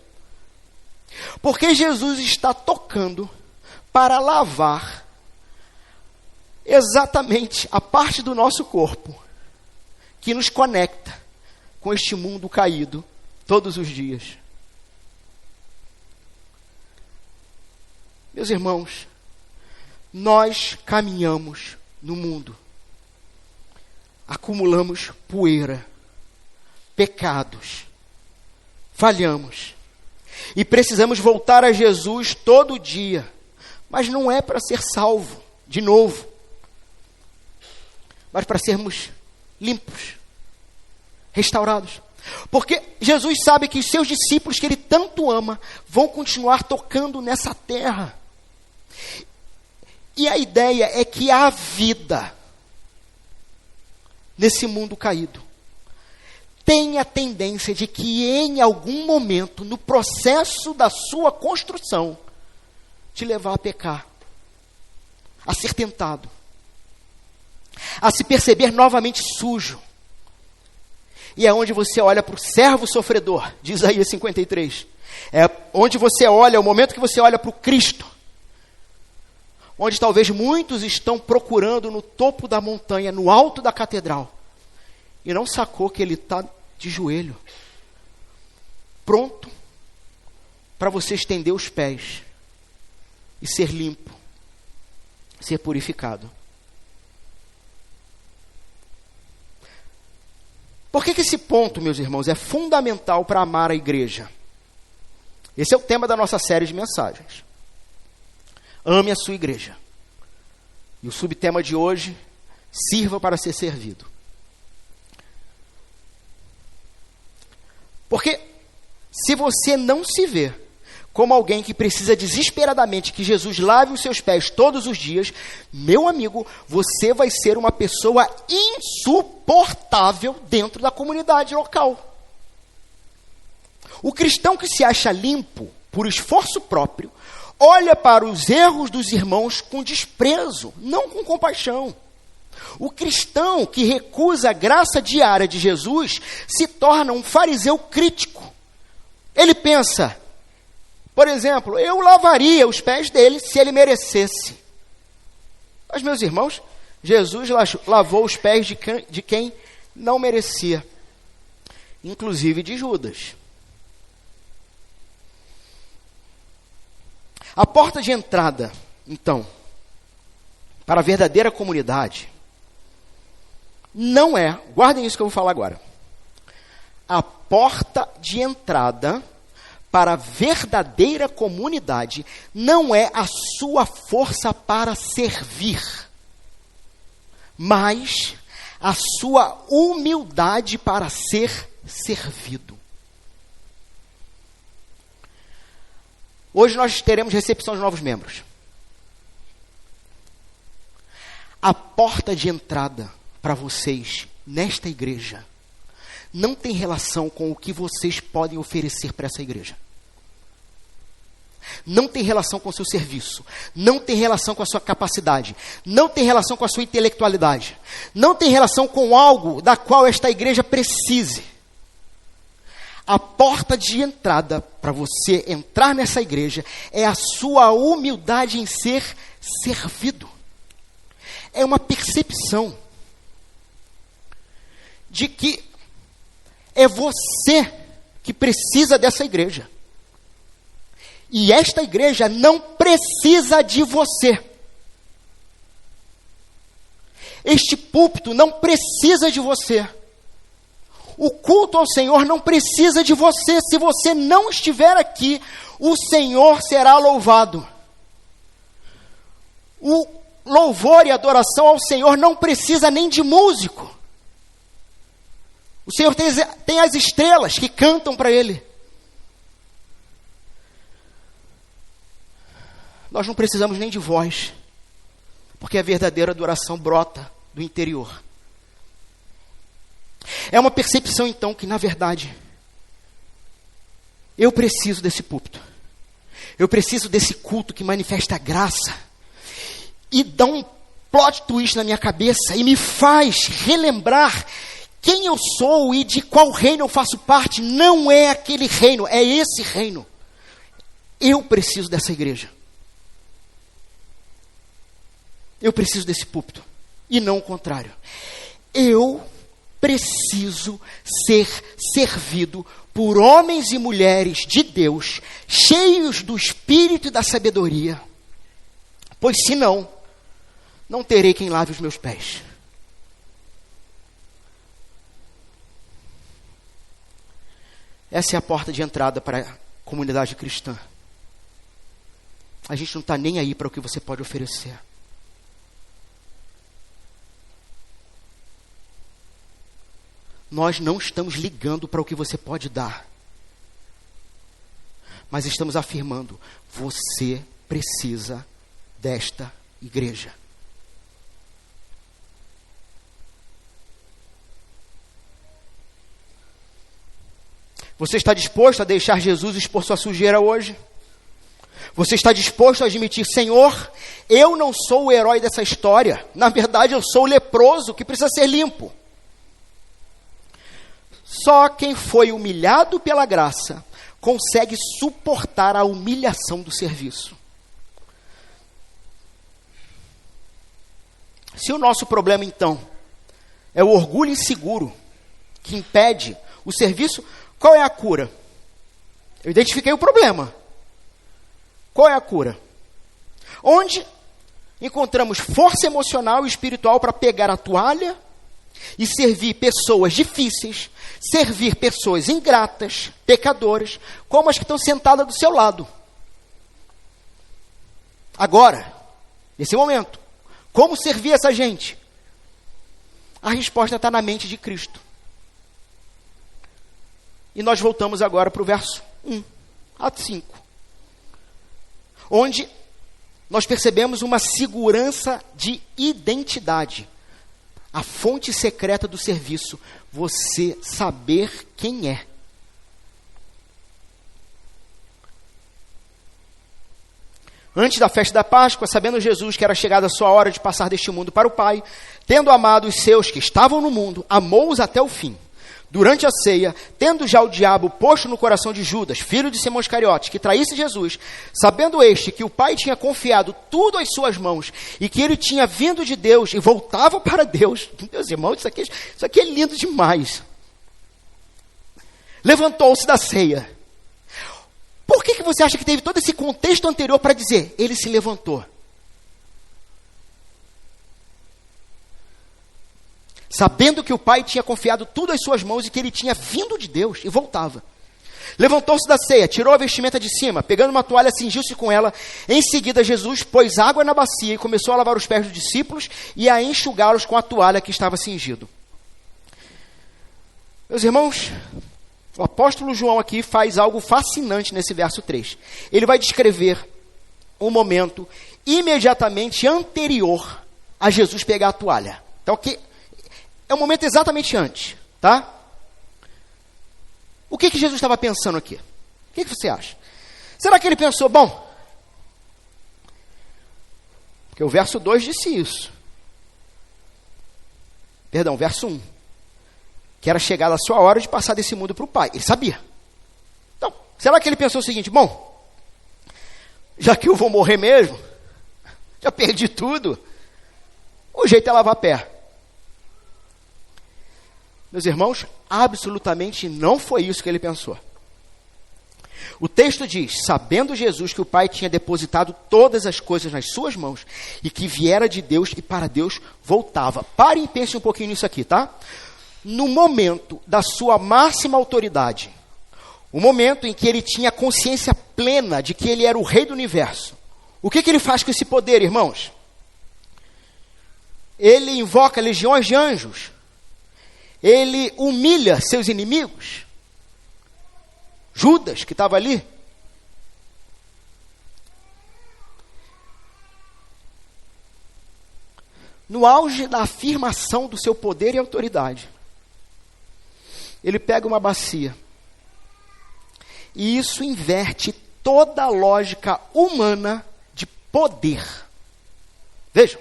porque Jesus está tocando para lavar exatamente a parte do nosso corpo que nos conecta com este mundo caído todos os dias. Meus irmãos, nós caminhamos no mundo, acumulamos poeira, pecados, falhamos e precisamos voltar a Jesus todo dia. Mas não é para ser salvo, de novo, mas para sermos limpos, restaurados. Porque Jesus sabe que os seus discípulos, que ele tanto ama, vão continuar tocando nessa terra. E a ideia é que há vida nesse mundo caído. Tem a tendência de que em algum momento, no processo da sua construção, te levar a pecar, a ser tentado, a se perceber novamente sujo. E é onde você olha para o servo sofredor, de Isaías 53. É onde você olha, o momento que você olha para o Cristo, onde talvez muitos estão procurando no topo da montanha, no alto da catedral, e não sacou que ele está de joelho, pronto para você estender os pés e ser limpo, ser purificado. Por que esse ponto, meus irmãos, é fundamental para amar a igreja? Esse é o tema da nossa série de mensagens. Ame a sua igreja. E o subtema de hoje, sirva para ser servido. Porque se você não se vê como alguém que precisa desesperadamente que Jesus lave os seus pés todos os dias, meu amigo, você vai ser uma pessoa insuportável dentro da comunidade local. O cristão que se acha limpo por esforço próprio, olha para os erros dos irmãos com desprezo, não com compaixão. O cristão que recusa a graça diária de Jesus se torna um fariseu crítico. Ele pensa, por exemplo, eu lavaria os pés dele se ele merecesse. Mas, meus irmãos, Jesus lavou os pés de quem não merecia, inclusive de Judas. A porta de entrada, então, para a verdadeira comunidade, não é, guardem isso que eu vou falar agora, a porta de entrada para a verdadeira comunidade não é a sua força para servir, mas a sua humildade para ser servido. Hoje nós teremos recepção de novos membros. A porta de entrada para vocês nesta igreja não tem relação com o que vocês podem oferecer para essa igreja. Não tem relação com o seu serviço. Não tem relação com a sua capacidade. Não tem relação com a sua intelectualidade. Não tem relação com algo da qual esta igreja precise. A porta de entrada para você entrar nessa igreja é a sua humildade em ser servido. É uma percepção de que é você que precisa dessa igreja. E esta igreja não precisa de você. Este púlpito não precisa de você. O culto ao Senhor não precisa de você. Se você não estiver aqui, o Senhor será louvado. O louvor e adoração ao Senhor não precisa nem de músico. O Senhor tem as estrelas que cantam para Ele. Nós não precisamos nem de voz, porque a verdadeira adoração brota do interior. É uma percepção, então, que, na verdade, eu preciso desse púlpito. Eu preciso desse culto que manifesta a graça e dá um plot twist na minha cabeça e me faz relembrar quem eu sou e de qual reino eu faço parte. Não é aquele reino, é esse reino. Eu preciso dessa igreja. Eu preciso desse púlpito. E não o contrário. Eu preciso ser servido por homens e mulheres de Deus, cheios do Espírito e da sabedoria. Pois senão, não terei quem lave os meus pés. Essa é a porta de entrada para a comunidade cristã. A gente não está nem aí para o que você pode oferecer. nós não estamos ligando para o que você pode dar, mas estamos afirmando: você precisa desta igreja. Você está disposto a deixar Jesus expor sua sujeira hoje? Você está disposto a admitir: Senhor, eu não sou o herói dessa história. Na verdade, eu sou o leproso que precisa ser limpo. Só quem foi humilhado pela graça consegue suportar a humilhação do serviço. Se o nosso problema, então, é o orgulho inseguro que impede o serviço, qual é a cura? Eu identifiquei o problema. Qual é a cura? Onde encontramos força emocional e espiritual para pegar a toalha e servir pessoas difíceis, servir pessoas ingratas, pecadoras, como as que estão sentadas do seu lado. Agora, nesse momento, como servir essa gente? A resposta está na mente de Cristo. E nós voltamos agora para o verso 1, Atos 5. Onde nós percebemos uma segurança de identidade. A fonte secreta do serviço, você saber quem é. Antes da festa da Páscoa, sabendo Jesus que era chegada a sua hora de passar deste mundo para o Pai, tendo amado os seus que estavam no mundo, amou-os até o fim. Durante a ceia, tendo já o diabo posto no coração de Judas, filho de Simão Iscariotes, que traísse Jesus, sabendo este que o Pai tinha confiado tudo às suas mãos, e que ele tinha vindo de Deus e voltava para Deus. Meus irmãos, isso aqui é lindo demais. Levantou-se da ceia. Por que você acha que teve todo esse contexto anterior para dizer, ele se levantou? Sabendo que o Pai tinha confiado tudo às suas mãos e que ele tinha vindo de Deus e voltava. Levantou-se da ceia, tirou a vestimenta de cima, pegando uma toalha, cingiu-se com ela. Em seguida, Jesus pôs água na bacia e começou a lavar os pés dos discípulos e a enxugá-los com a toalha que estava cingido. Meus irmãos, o apóstolo João aqui faz algo fascinante nesse verso 3. Ele vai descrever um momento imediatamente anterior a Jesus pegar a toalha. Então, é um momento exatamente antes, tá? O que Jesus estava pensando aqui? O que você acha? Será que ele pensou, bom, porque o verso 2 disse isso. Perdão, verso 1. Que era chegada a sua hora de passar desse mundo para o Pai. Ele sabia. Então, será que ele pensou o seguinte, bom, já que eu vou morrer mesmo, já perdi tudo, o jeito é lavar pé. Meus irmãos, absolutamente não foi isso que ele pensou. O texto diz, sabendo Jesus que o Pai tinha depositado todas as coisas nas suas mãos e que viera de Deus e para Deus voltava. Parem e pensem um pouquinho nisso aqui, tá? No momento da sua máxima autoridade, o momento em que ele tinha consciência plena de que ele era o rei do universo, o que ele faz com esse poder, irmãos? Ele invoca legiões de anjos. Ele humilha seus inimigos. Judas, que estava ali. No auge da afirmação do seu poder e autoridade, ele pega uma bacia. E isso inverte toda a lógica humana de poder. Vejam,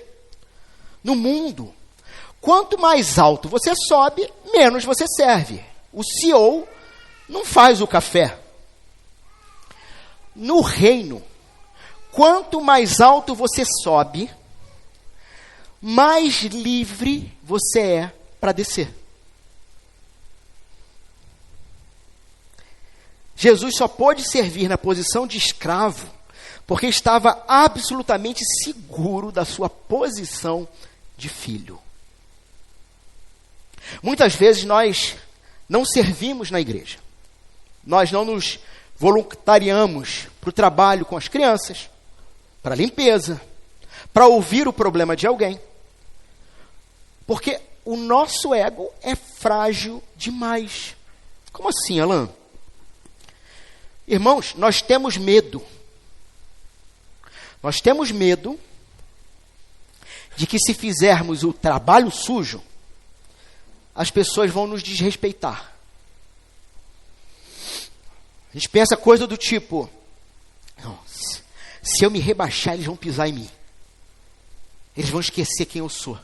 no mundo, quanto mais alto você sobe, menos você serve. O CEO não faz o café. No reino, quanto mais alto você sobe, mais livre você é para descer. Jesus só pôde servir na posição de escravo porque estava absolutamente seguro da sua posição de filho. Muitas vezes nós não servimos na igreja. Nós não nos voluntariamos para o trabalho com as crianças, para a limpeza, para ouvir o problema de alguém. Porque o nosso ego é frágil demais. Como assim, Alan? Irmãos, nós temos medo. Nós temos medo de que se fizermos o trabalho sujo, as pessoas vão nos desrespeitar. A gente pensa coisa do tipo, não, se eu me rebaixar, eles vão pisar em mim. Eles vão esquecer quem eu sou.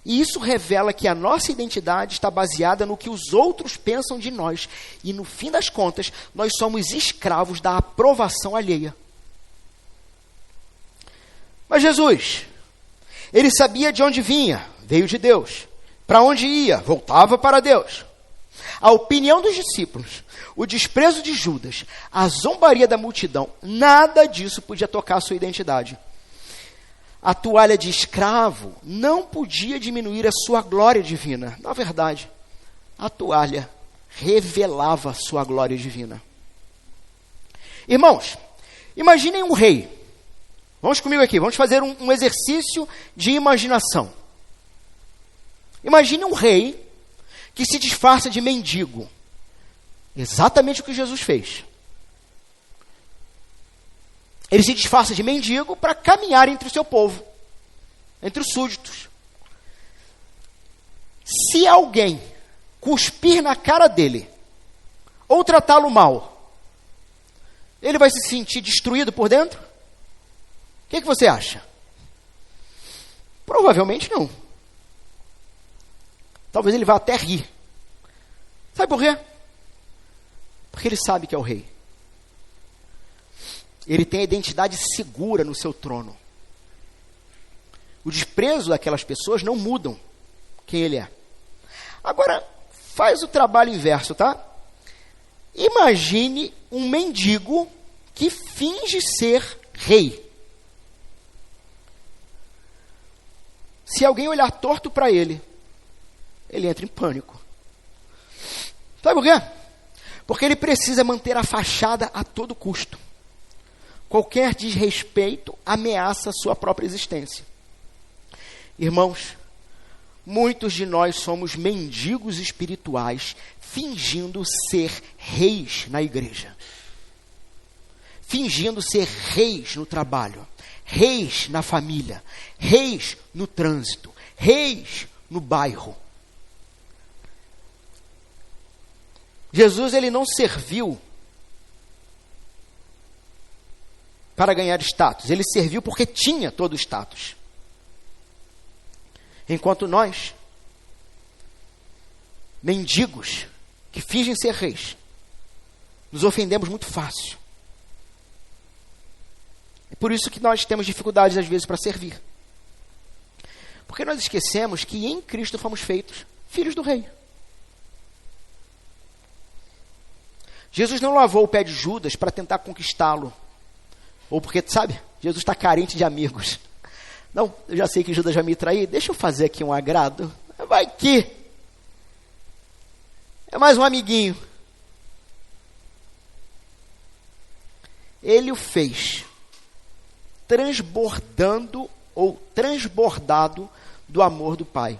E isso revela que a nossa identidade está baseada no que os outros pensam de nós. E no fim das contas, nós somos escravos da aprovação alheia. Mas Jesus, ele sabia de onde vinha, veio de Deus. Para onde ia, voltava para Deus. A opinião dos discípulos, o desprezo de Judas, a zombaria da multidão, nada disso podia tocar a sua identidade. A toalha de escravo não podia diminuir a sua glória divina. Na verdade, a toalha revelava a sua glória divina. Irmãos, imaginem um rei. Vamos comigo aqui, vamos fazer um exercício de imaginação. Imagine um rei que se disfarça de mendigo. Exatamente o que Jesus fez. Ele se disfarça de mendigo para caminhar entre o seu povo, entre os súditos. Se alguém cuspir na cara dele, ou tratá-lo mal, ele vai se sentir destruído por dentro? O que você acha? Provavelmente não. Talvez ele vá até rir. Sabe por quê? Porque ele sabe que é o rei. Ele tem a identidade segura no seu trono. O desprezo daquelas pessoas não mudam quem ele é. Agora, faz o trabalho inverso, tá? Imagine um mendigo que finge ser rei. Se alguém olhar torto para ele, ele entra em pânico. Sabe por quê? Porque ele precisa manter a fachada a todo custo. Qualquer desrespeito ameaça a sua própria existência. Irmãos, muitos de nós somos mendigos espirituais fingindo ser reis na igreja. Fingindo ser reis no trabalho, reis na família, reis no trânsito, reis no bairro. Jesus, ele não serviu para ganhar status. Ele serviu porque tinha todo o status. Enquanto nós, mendigos, que fingem ser reis, nos ofendemos muito fácil. É por isso que nós temos dificuldades, às vezes, para servir. Porque nós esquecemos que em Cristo fomos feitos filhos do rei. Jesus não lavou o pé de Judas para tentar conquistá-lo. Ou porque, sabe, Jesus está carente de amigos. Não, eu já sei que Judas vai me trair, deixa eu fazer aqui um agrado. Vai que é mais um amiguinho. Ele o fez transbordando ou transbordado do amor do Pai.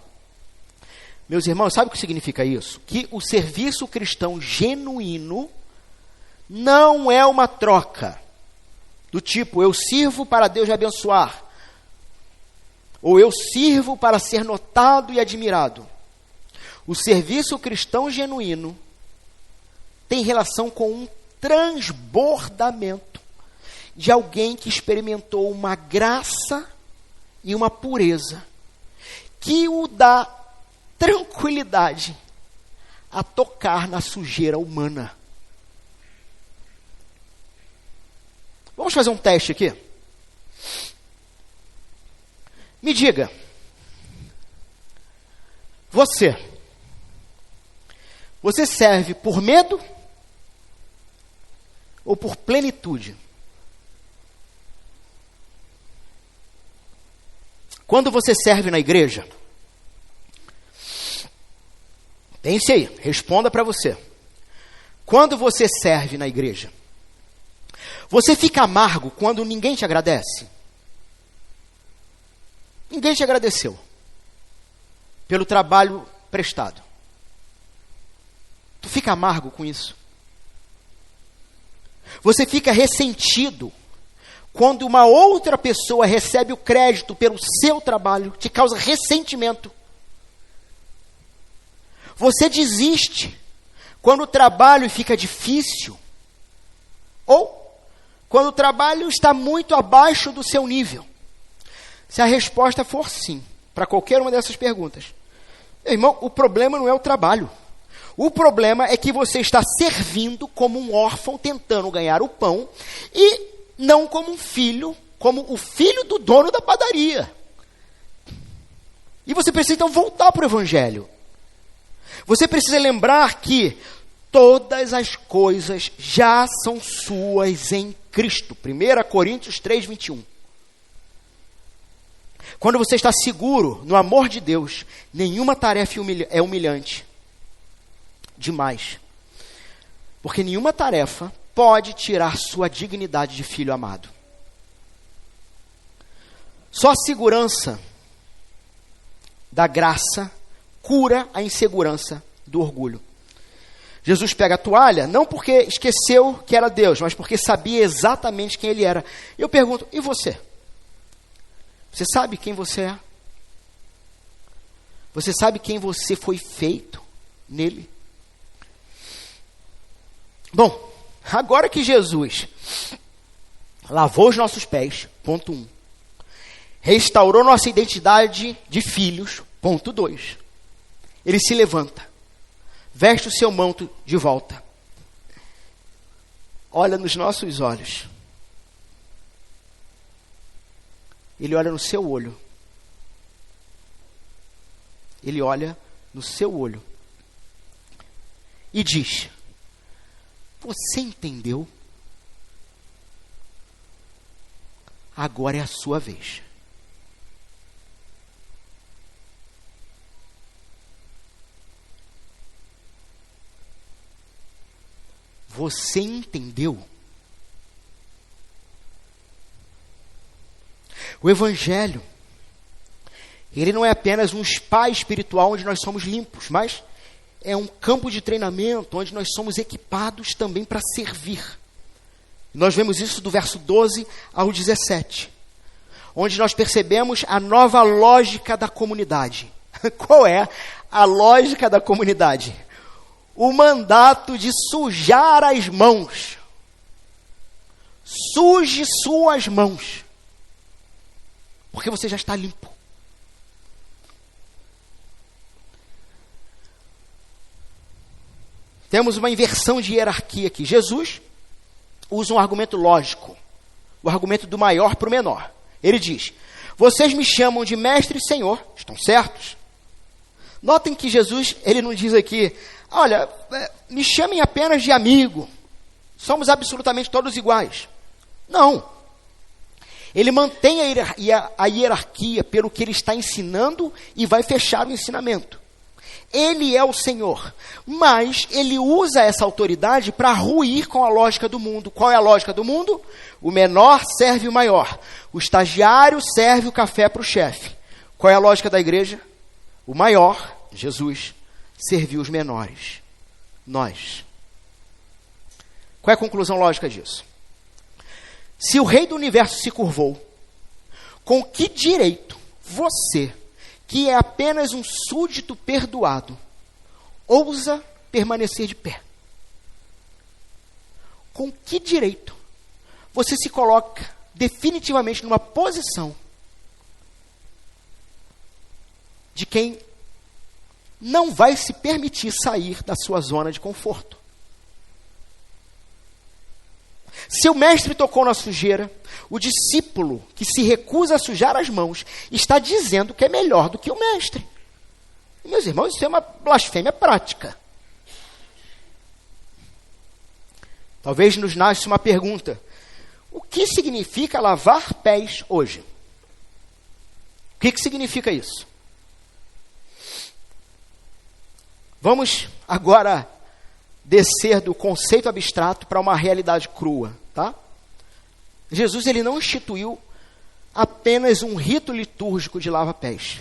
Meus irmãos, sabe o que significa isso? Que o serviço cristão genuíno não é uma troca. Do tipo, eu sirvo para Deus me abençoar. Ou eu sirvo para ser notado e admirado. O serviço cristão genuíno tem relação com um transbordamento de alguém que experimentou uma graça e uma pureza que o dá tranquilidade a tocar na sujeira humana. Vamos fazer um teste aqui? Me diga, você serve por medo ou por plenitude? Quando você serve na igreja, pense aí, responda para você. Quando você serve na igreja, você fica amargo quando ninguém te agradece? Ninguém te agradeceu. pelo trabalho prestado. Tu fica amargo com isso. Você fica ressentido quando uma outra pessoa recebe o crédito pelo seu trabalho, te causa ressentimento. Você desiste quando o trabalho fica difícil, ou quando o trabalho está muito abaixo do seu nível. Se a resposta for sim, para qualquer uma dessas perguntas, meu irmão, o problema não é o trabalho. O problema é que você está servindo como um órfão tentando ganhar o pão e não como um filho, como o filho do dono da padaria. E você precisa então voltar para o Evangelho. Você precisa lembrar que todas as coisas já são suas em Cristo. 1 Coríntios 3, 21. Quando você está seguro no amor de Deus, nenhuma tarefa é humilhante demais. Porque nenhuma tarefa pode tirar sua dignidade de filho amado. Só a segurança da graça cura a insegurança do orgulho. Jesus pega a toalha, não porque esqueceu que era Deus, mas porque sabia exatamente quem ele era. Eu pergunto, e você? Você sabe quem você é? Você sabe quem você foi feito nele? Bom, agora que Jesus lavou os nossos pés, ponto 1. Restaurou nossa identidade de filhos, ponto 2. Ele se levanta, veste o seu manto de volta, olha nos nossos olhos. Ele olha no seu olho. Ele olha no seu olho e diz: você entendeu? Agora é a sua vez. Você entendeu? O Evangelho, ele não é apenas um spa espiritual onde nós somos limpos, mas é um campo de treinamento onde nós somos equipados também para servir. Nós vemos isso do verso 12 ao 17, onde nós percebemos a nova lógica da comunidade. Qual é a lógica da comunidade? O mandato de sujar as mãos. Suje suas mãos, porque você já está limpo. Temos uma inversão de hierarquia aqui. Jesus usa um argumento lógico, o argumento do maior para o menor. Ele diz: vocês me chamam de mestre e senhor, estão certos? Notem que Jesus, ele não diz aqui: olha, me chamem apenas de amigo, somos absolutamente todos iguais. Não. Ele mantém a hierarquia pelo que ele está ensinando e vai fechar o ensinamento. Ele é o Senhor, mas ele usa essa autoridade para ruir com a lógica do mundo. Qual é a lógica do mundo? O menor serve o maior. O estagiário serve o café para o chefe. Qual é a lógica da igreja? O maior, Jesus, serviu os menores. Nós. Qual é a conclusão lógica disso? Se o rei do universo se curvou, com que direito você, que é apenas um súdito perdoado, ousa permanecer de pé? Com que direito você se coloca definitivamente numa posição de quem não vai se permitir sair da sua zona de conforto? Se o mestre tocou na sujeira, o discípulo que se recusa a sujar as mãos está dizendo que é melhor do que o mestre. Meus irmãos, isso é uma blasfêmia prática. Talvez nos nasça uma pergunta: o que significa lavar pés hoje? O que significa isso? Vamos agora descer do conceito abstrato para uma realidade crua, tá? Jesus, ele não instituiu apenas um rito litúrgico de lava-pés.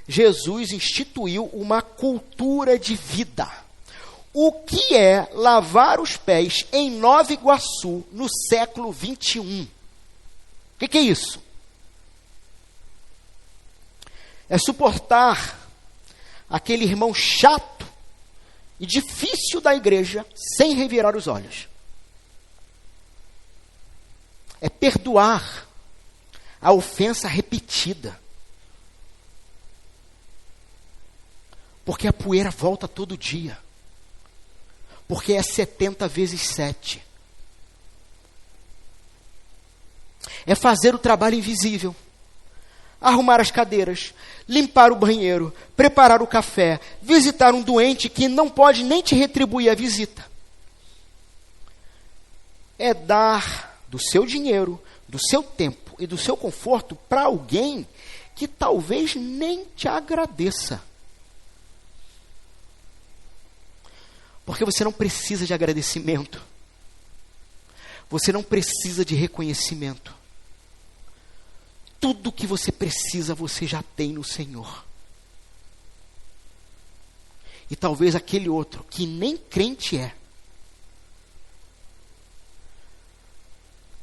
Jesus instituiu uma cultura de vida. O que é lavar os pés em Nova Iguaçu no século 21? O que é isso? É suportar aquele irmão chato e difícil da igreja sem revirar os olhos. É perdoar a ofensa repetida. Porque a poeira volta todo dia. Porque é 70 vezes 7. É fazer o trabalho invisível. Arrumar as cadeiras, limpar o banheiro, preparar o café, visitar um doente que não pode nem te retribuir a visita. É dar do seu dinheiro, do seu tempo e do seu conforto para alguém que talvez nem te agradeça. Porque você não precisa de agradecimento. Você não precisa de reconhecimento. Tudo que você precisa, você já tem no Senhor. E talvez aquele outro, que nem crente é,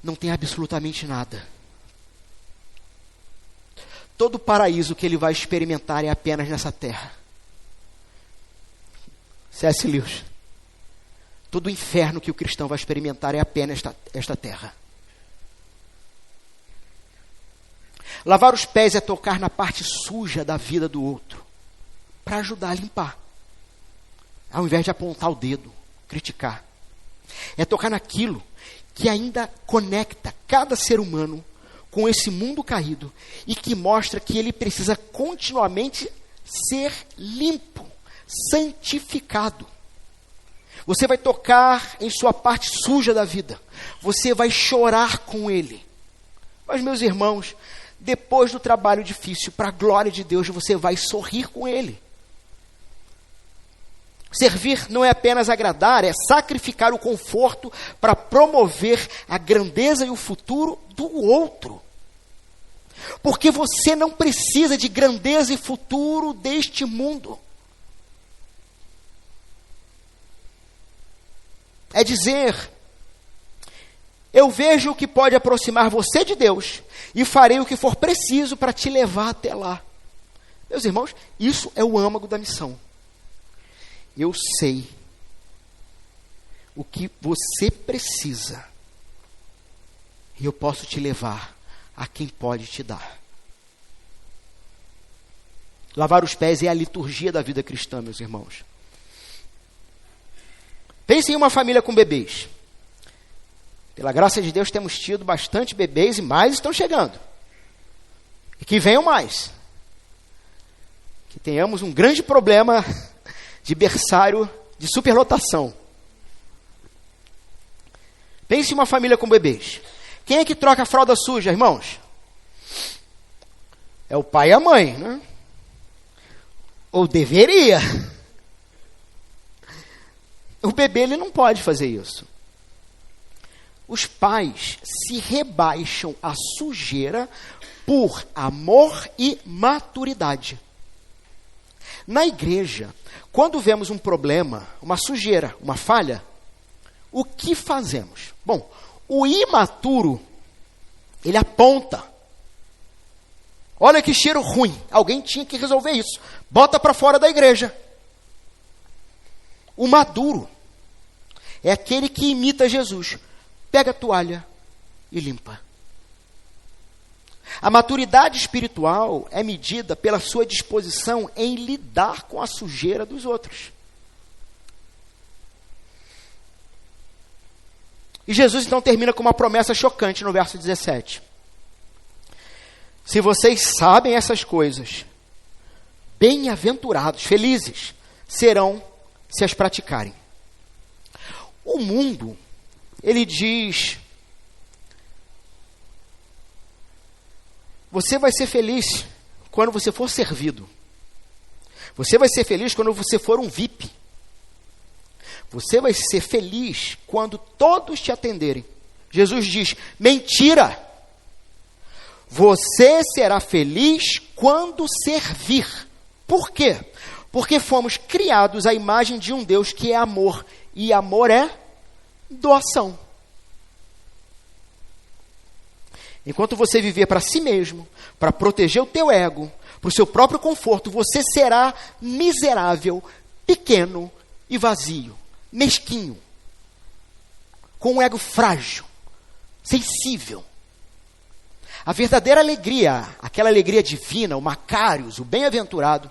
não tem absolutamente nada. Todo o paraíso que ele vai experimentar é apenas nessa terra. C.S. Lewis. Todo o inferno que o cristão vai experimentar é apenas esta terra. Lavar os pés é tocar na parte suja da vida do outro, para ajudar a limpar. Ao invés de apontar o dedo, criticar. É tocar naquilo que ainda conecta cada ser humano com esse mundo caído e que mostra que ele precisa continuamente ser limpo, santificado. Você vai tocar em sua parte suja da vida. Você vai chorar com ele. Mas, meus irmãos, depois do trabalho difícil, para a glória de Deus, você vai sorrir com ele. Servir não é apenas agradar, é sacrificar o conforto para promover a grandeza e o futuro do outro. Porque você não precisa de grandeza e futuro deste mundo. É dizer, eu vejo o que pode aproximar você de Deus e farei o que for preciso para te levar até lá. Meus irmãos, isso é o âmago da missão. Eu sei o que você precisa e eu posso te levar a quem pode te dar. Lavar os pés é a liturgia da vida cristã, meus irmãos. Pense em uma família com bebês. Pela graça de Deus temos tido bastante bebês e mais estão chegando. E que venham mais. Que tenhamos um grande problema de berçário de superlotação. Pense em uma família com bebês. Quem é que troca a fralda suja, irmãos? É o pai e a mãe, né? Ou deveria. O bebê, ele não pode fazer isso. Os pais se rebaixam à sujeira por amor e maturidade. Na igreja, quando vemos um problema, uma sujeira, uma falha, o que fazemos? Bom, o imaturo, ele aponta. Olha que cheiro ruim, alguém tinha que resolver isso. Bota para fora da igreja. O maduro é aquele que imita Jesus. Pega a toalha e limpa. A maturidade espiritual é medida pela sua disposição em lidar com a sujeira dos outros. E Jesus então termina com uma promessa chocante no verso 17. Se vocês sabem essas coisas, bem-aventurados, felizes, serão se as praticarem. O mundo, ele diz, você vai ser feliz quando você for servido. Você vai ser feliz quando você for um VIP. Você vai ser feliz quando todos te atenderem. Jesus diz, mentira! Você será feliz quando servir Por quê? Porque fomos criados à imagem de um Deus que é amor. E amor é doação. Enquanto você viver para si mesmo, para proteger o teu ego, para o seu próprio conforto, você será miserável, pequeno e vazio, mesquinho, com um ego frágil, sensível. A verdadeira alegria, aquela alegria divina, o Macários, o bem-aventurado,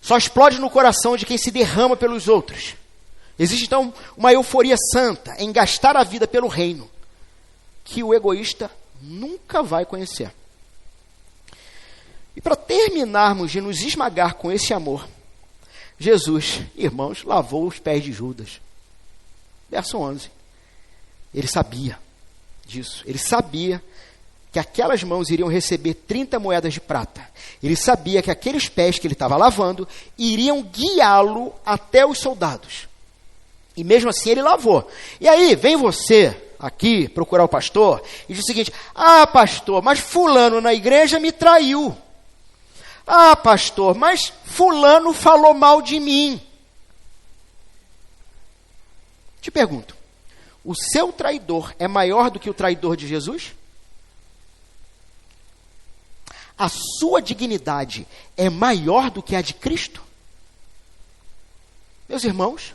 só explode no coração de quem se derrama pelos outros. Existe então uma euforia santa em gastar a vida pelo reino, que o egoísta nunca vai conhecer. E para terminarmos de nos esmagar com esse amor, Jesus, irmãos, lavou os pés de Judas. Verso 11. Ele sabia disso. Ele sabia que aquelas mãos iriam receber 30 moedas de prata. Ele sabia que aqueles pés que ele estava lavando iriam guiá-lo até os soldados. E mesmo assim ele lavou. E aí, vem você aqui procurar o pastor e diz o seguinte: ah, pastor, mas fulano na igreja me traiu. Ah, pastor, mas fulano falou mal de mim. Te pergunto, o seu traidor é maior do que o traidor de Jesus? A sua dignidade é maior do que a de Cristo? Meus irmãos,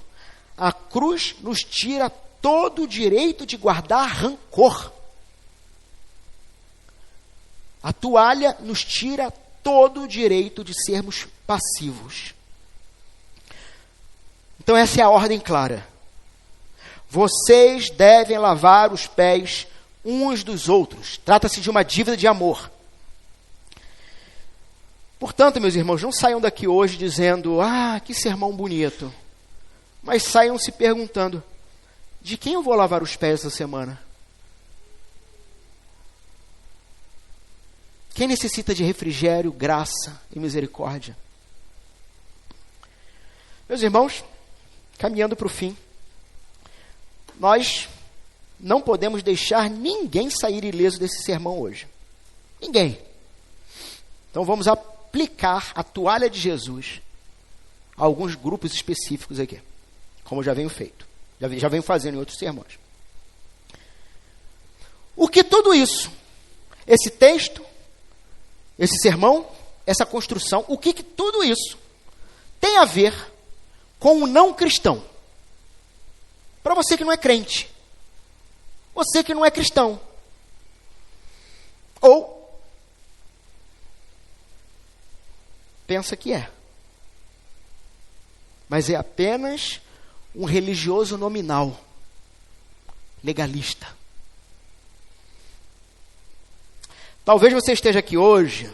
a cruz nos tira todo o direito de guardar rancor. A toalha nos tira todo o direito de sermos passivos. Então essa é a ordem clara. Vocês devem lavar os pés uns dos outros. Trata-se de uma dívida de amor. Portanto, meus irmãos, não saiam daqui hoje dizendo: ah, que sermão bonito. Mas saiam se perguntando: de quem eu vou lavar os pés essa semana? Quem necessita de refrigério, graça e misericórdia? Meus irmãos, caminhando para o fim, nós não podemos deixar ninguém sair ileso desse sermão hoje. Ninguém. Então vamos aplicar a toalha de Jesus a alguns grupos específicos aqui, como eu já venho feito, já venho fazendo em outros sermões. O que tudo isso, esse texto, esse sermão, essa construção, o que tudo isso tem a ver com o não cristão? Para você que não é crente, você que não é cristão, ou pensa que é, mas é apenas um religioso nominal, legalista. Talvez você esteja aqui hoje,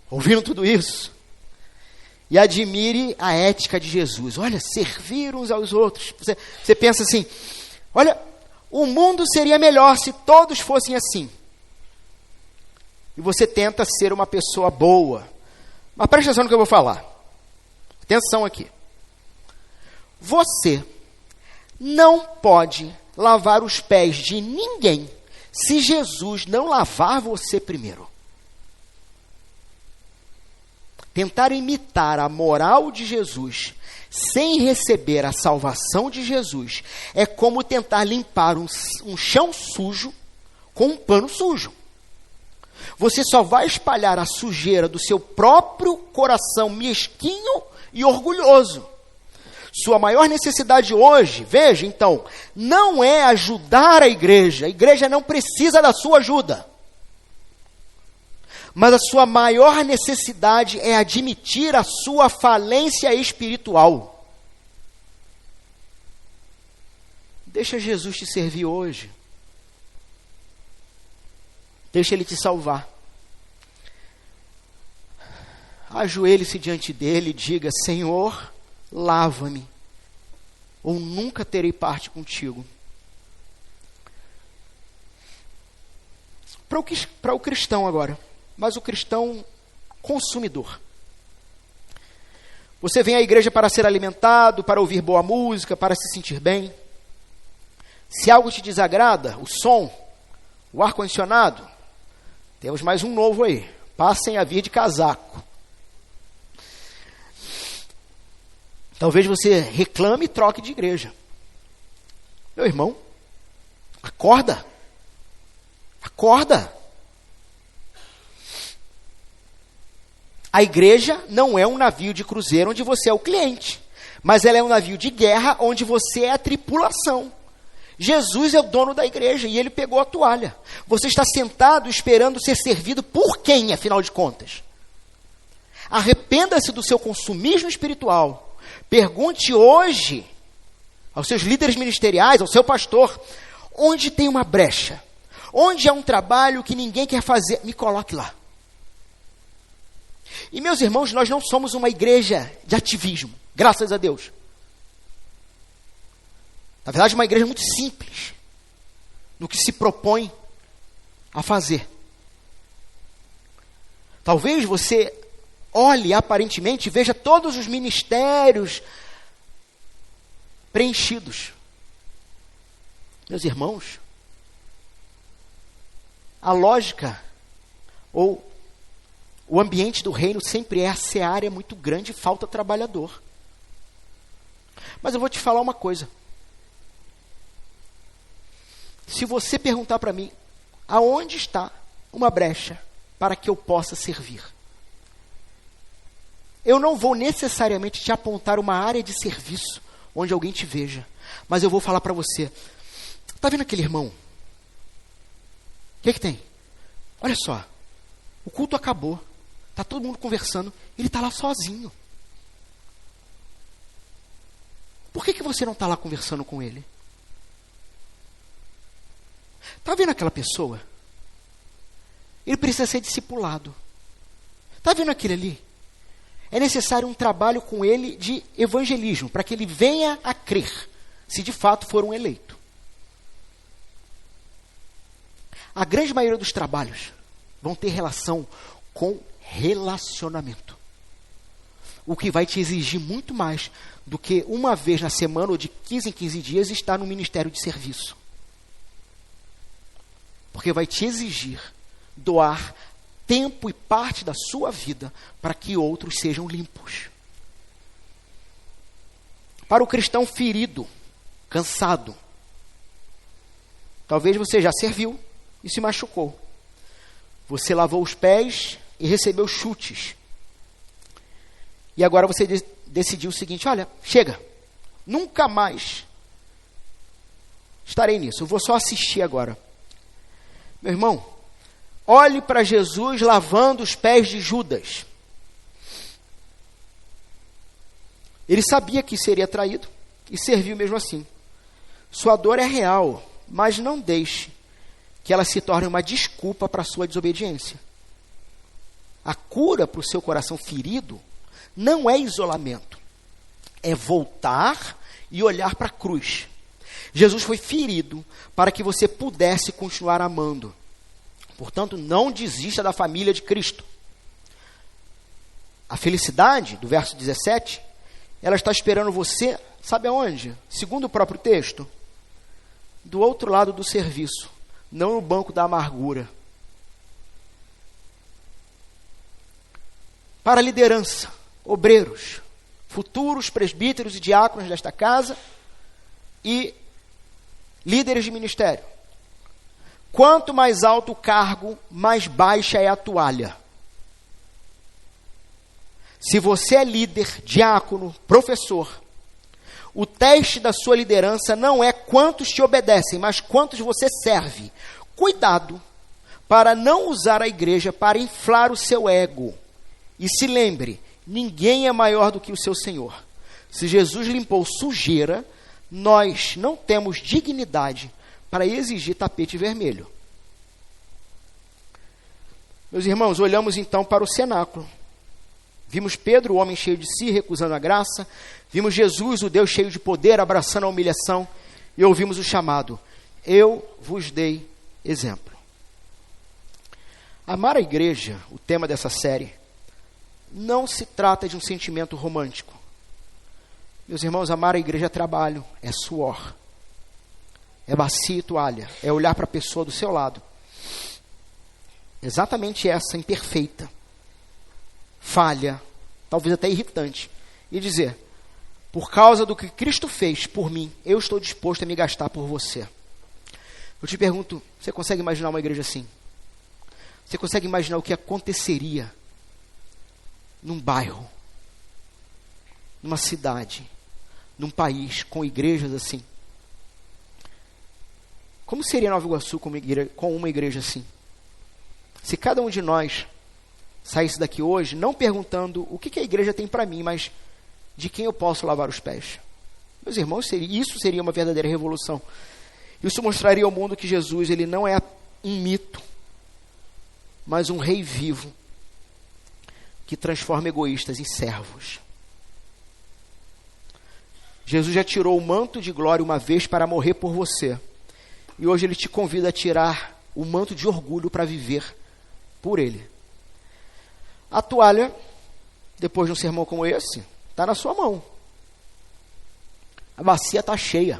ouvindo tudo isso, e admire a ética de Jesus. Olha, servir uns aos outros. Você pensa assim: olha, o mundo seria melhor se todos fossem assim. E você tenta ser uma pessoa boa. Mas presta atenção no que eu vou falar. Atenção aqui. Você não pode lavar os pés de ninguém se Jesus não lavar você primeiro. Tentar imitar a moral de Jesus sem receber a salvação de Jesus é como tentar limpar um chão sujo com um pano sujo. Você só vai espalhar a sujeira do seu próprio coração mesquinho e orgulhoso. Sua maior necessidade hoje, veja então, não é ajudar a igreja não precisa da sua ajuda. Mas a sua maior necessidade é admitir a sua falência espiritual. Deixa Jesus te servir hoje. Deixa Ele te salvar. Ajoelhe-se diante dEle e diga: Senhor, lava-me, ou nunca terei parte contigo. Para o cristão agora, mas o cristão consumidor. Você vem à igreja para ser alimentado, para ouvir boa música, para se sentir bem. Se algo te desagrada, o som, o ar-condicionado, temos mais um novo aí. Passem a vir de casaco. Talvez você reclame e troque de igreja. Meu irmão, acorda. Acorda. A igreja não é um navio de cruzeiro onde você é o cliente, mas ela é um navio de guerra onde você é a tripulação. Jesus é o dono da igreja e ele pegou a toalha. Você está sentado esperando ser servido por quem, afinal de contas? Arrependa-se do seu consumismo espiritual. Pergunte hoje aos seus líderes ministeriais, ao seu pastor, onde tem uma brecha, onde há um trabalho que ninguém quer fazer, me coloque lá. E meus irmãos, nós não somos uma igreja de ativismo, graças a Deus. Na verdade, uma igreja muito simples no que se propõe a fazer. Talvez você olhe aparentemente e veja todos os ministérios preenchidos. Meus irmãos, a lógica ou o ambiente do reino sempre é a seara é muito grande e falta trabalhador. Mas eu vou te falar uma coisa. Se você perguntar para mim, aonde está uma brecha para que eu possa servir? Eu não vou necessariamente te apontar uma área de serviço onde alguém te veja, mas eu vou falar para você, está vendo aquele irmão? O que tem? Olha só, o culto acabou, está todo mundo conversando, ele está lá sozinho. Por que você não está lá conversando com ele? Está vendo aquela pessoa? Ele precisa ser discipulado. Está vendo aquele ali? É necessário um trabalho com ele de evangelismo, para que ele venha a crer, se de fato for um eleito. A grande maioria dos trabalhos vão ter relação com relacionamento. O que vai te exigir muito mais do que uma vez na semana ou de 15 em 15 dias estar no ministério de serviço. Porque vai te exigir doar tempo e parte da sua vida para que outros sejam limpos. Para o cristão ferido, cansado, talvez você já serviu e se machucou. Você lavou os pés e recebeu chutes. E agora você decidiu o seguinte, olha, chega, nunca mais estarei nisso, eu vou só assistir agora. Meu irmão, olhe para Jesus lavando os pés de Judas. Ele sabia que seria traído e serviu mesmo assim. Sua dor é real, mas não deixe que ela se torne uma desculpa para a sua desobediência. A cura para o seu coração ferido não é isolamento, é voltar e olhar para a cruz. Jesus foi ferido para que você pudesse continuar amando. Portanto, não desista da família de Cristo. A felicidade, do verso 17, ela está esperando você, sabe aonde? Segundo o próprio texto, do outro lado do serviço, não no banco da amargura. Para a liderança, obreiros, futuros presbíteros e diáconos desta casa e líderes de ministério. Quanto mais alto o cargo, mais baixa é a toalha. Se você é líder, diácono, professor, o teste da sua liderança não é quantos te obedecem, mas quantos você serve. Cuidado para não usar a igreja para inflar o seu ego. E se lembre, ninguém é maior do que o seu Senhor. Se Jesus limpou sujeira, nós não temos dignidade para exigir tapete vermelho. Meus irmãos, olhamos então para o cenáculo. Vimos Pedro, o homem cheio de si, recusando a graça. Vimos Jesus, o Deus cheio de poder, abraçando a humilhação. E ouvimos o chamado: eu vos dei exemplo. Amar a igreja, o tema dessa série, não se trata de um sentimento romântico. Meus irmãos, amar a igreja é trabalho, é suor, é bacia e toalha, é olhar para a pessoa do seu lado, exatamente essa imperfeita, falha, talvez até irritante, e dizer: Por causa do que Cristo fez por mim, eu estou disposto a me gastar por você. Eu te pergunto, você consegue imaginar uma igreja assim? Você consegue imaginar o que aconteceria num bairro, numa cidade, num país, com igrejas assim? Como seria Nova Iguaçu com uma igreja assim? Se cada um de nós saísse daqui hoje, não perguntando o que a igreja tem para mim, mas de quem eu posso lavar os pés. Meus irmãos, isso seria uma verdadeira revolução. Isso mostraria ao mundo que Jesus, ele não é um mito, mas um rei vivo, que transforma egoístas em servos. Jesus já tirou o manto de glória uma vez para morrer por você. E hoje ele te convida a tirar o manto de orgulho para viver por ele. A toalha, depois de um sermão como esse, está na sua mão. A bacia está cheia.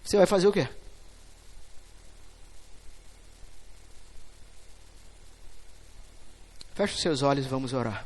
Você vai fazer o quê? Feche os seus olhos e vamos orar.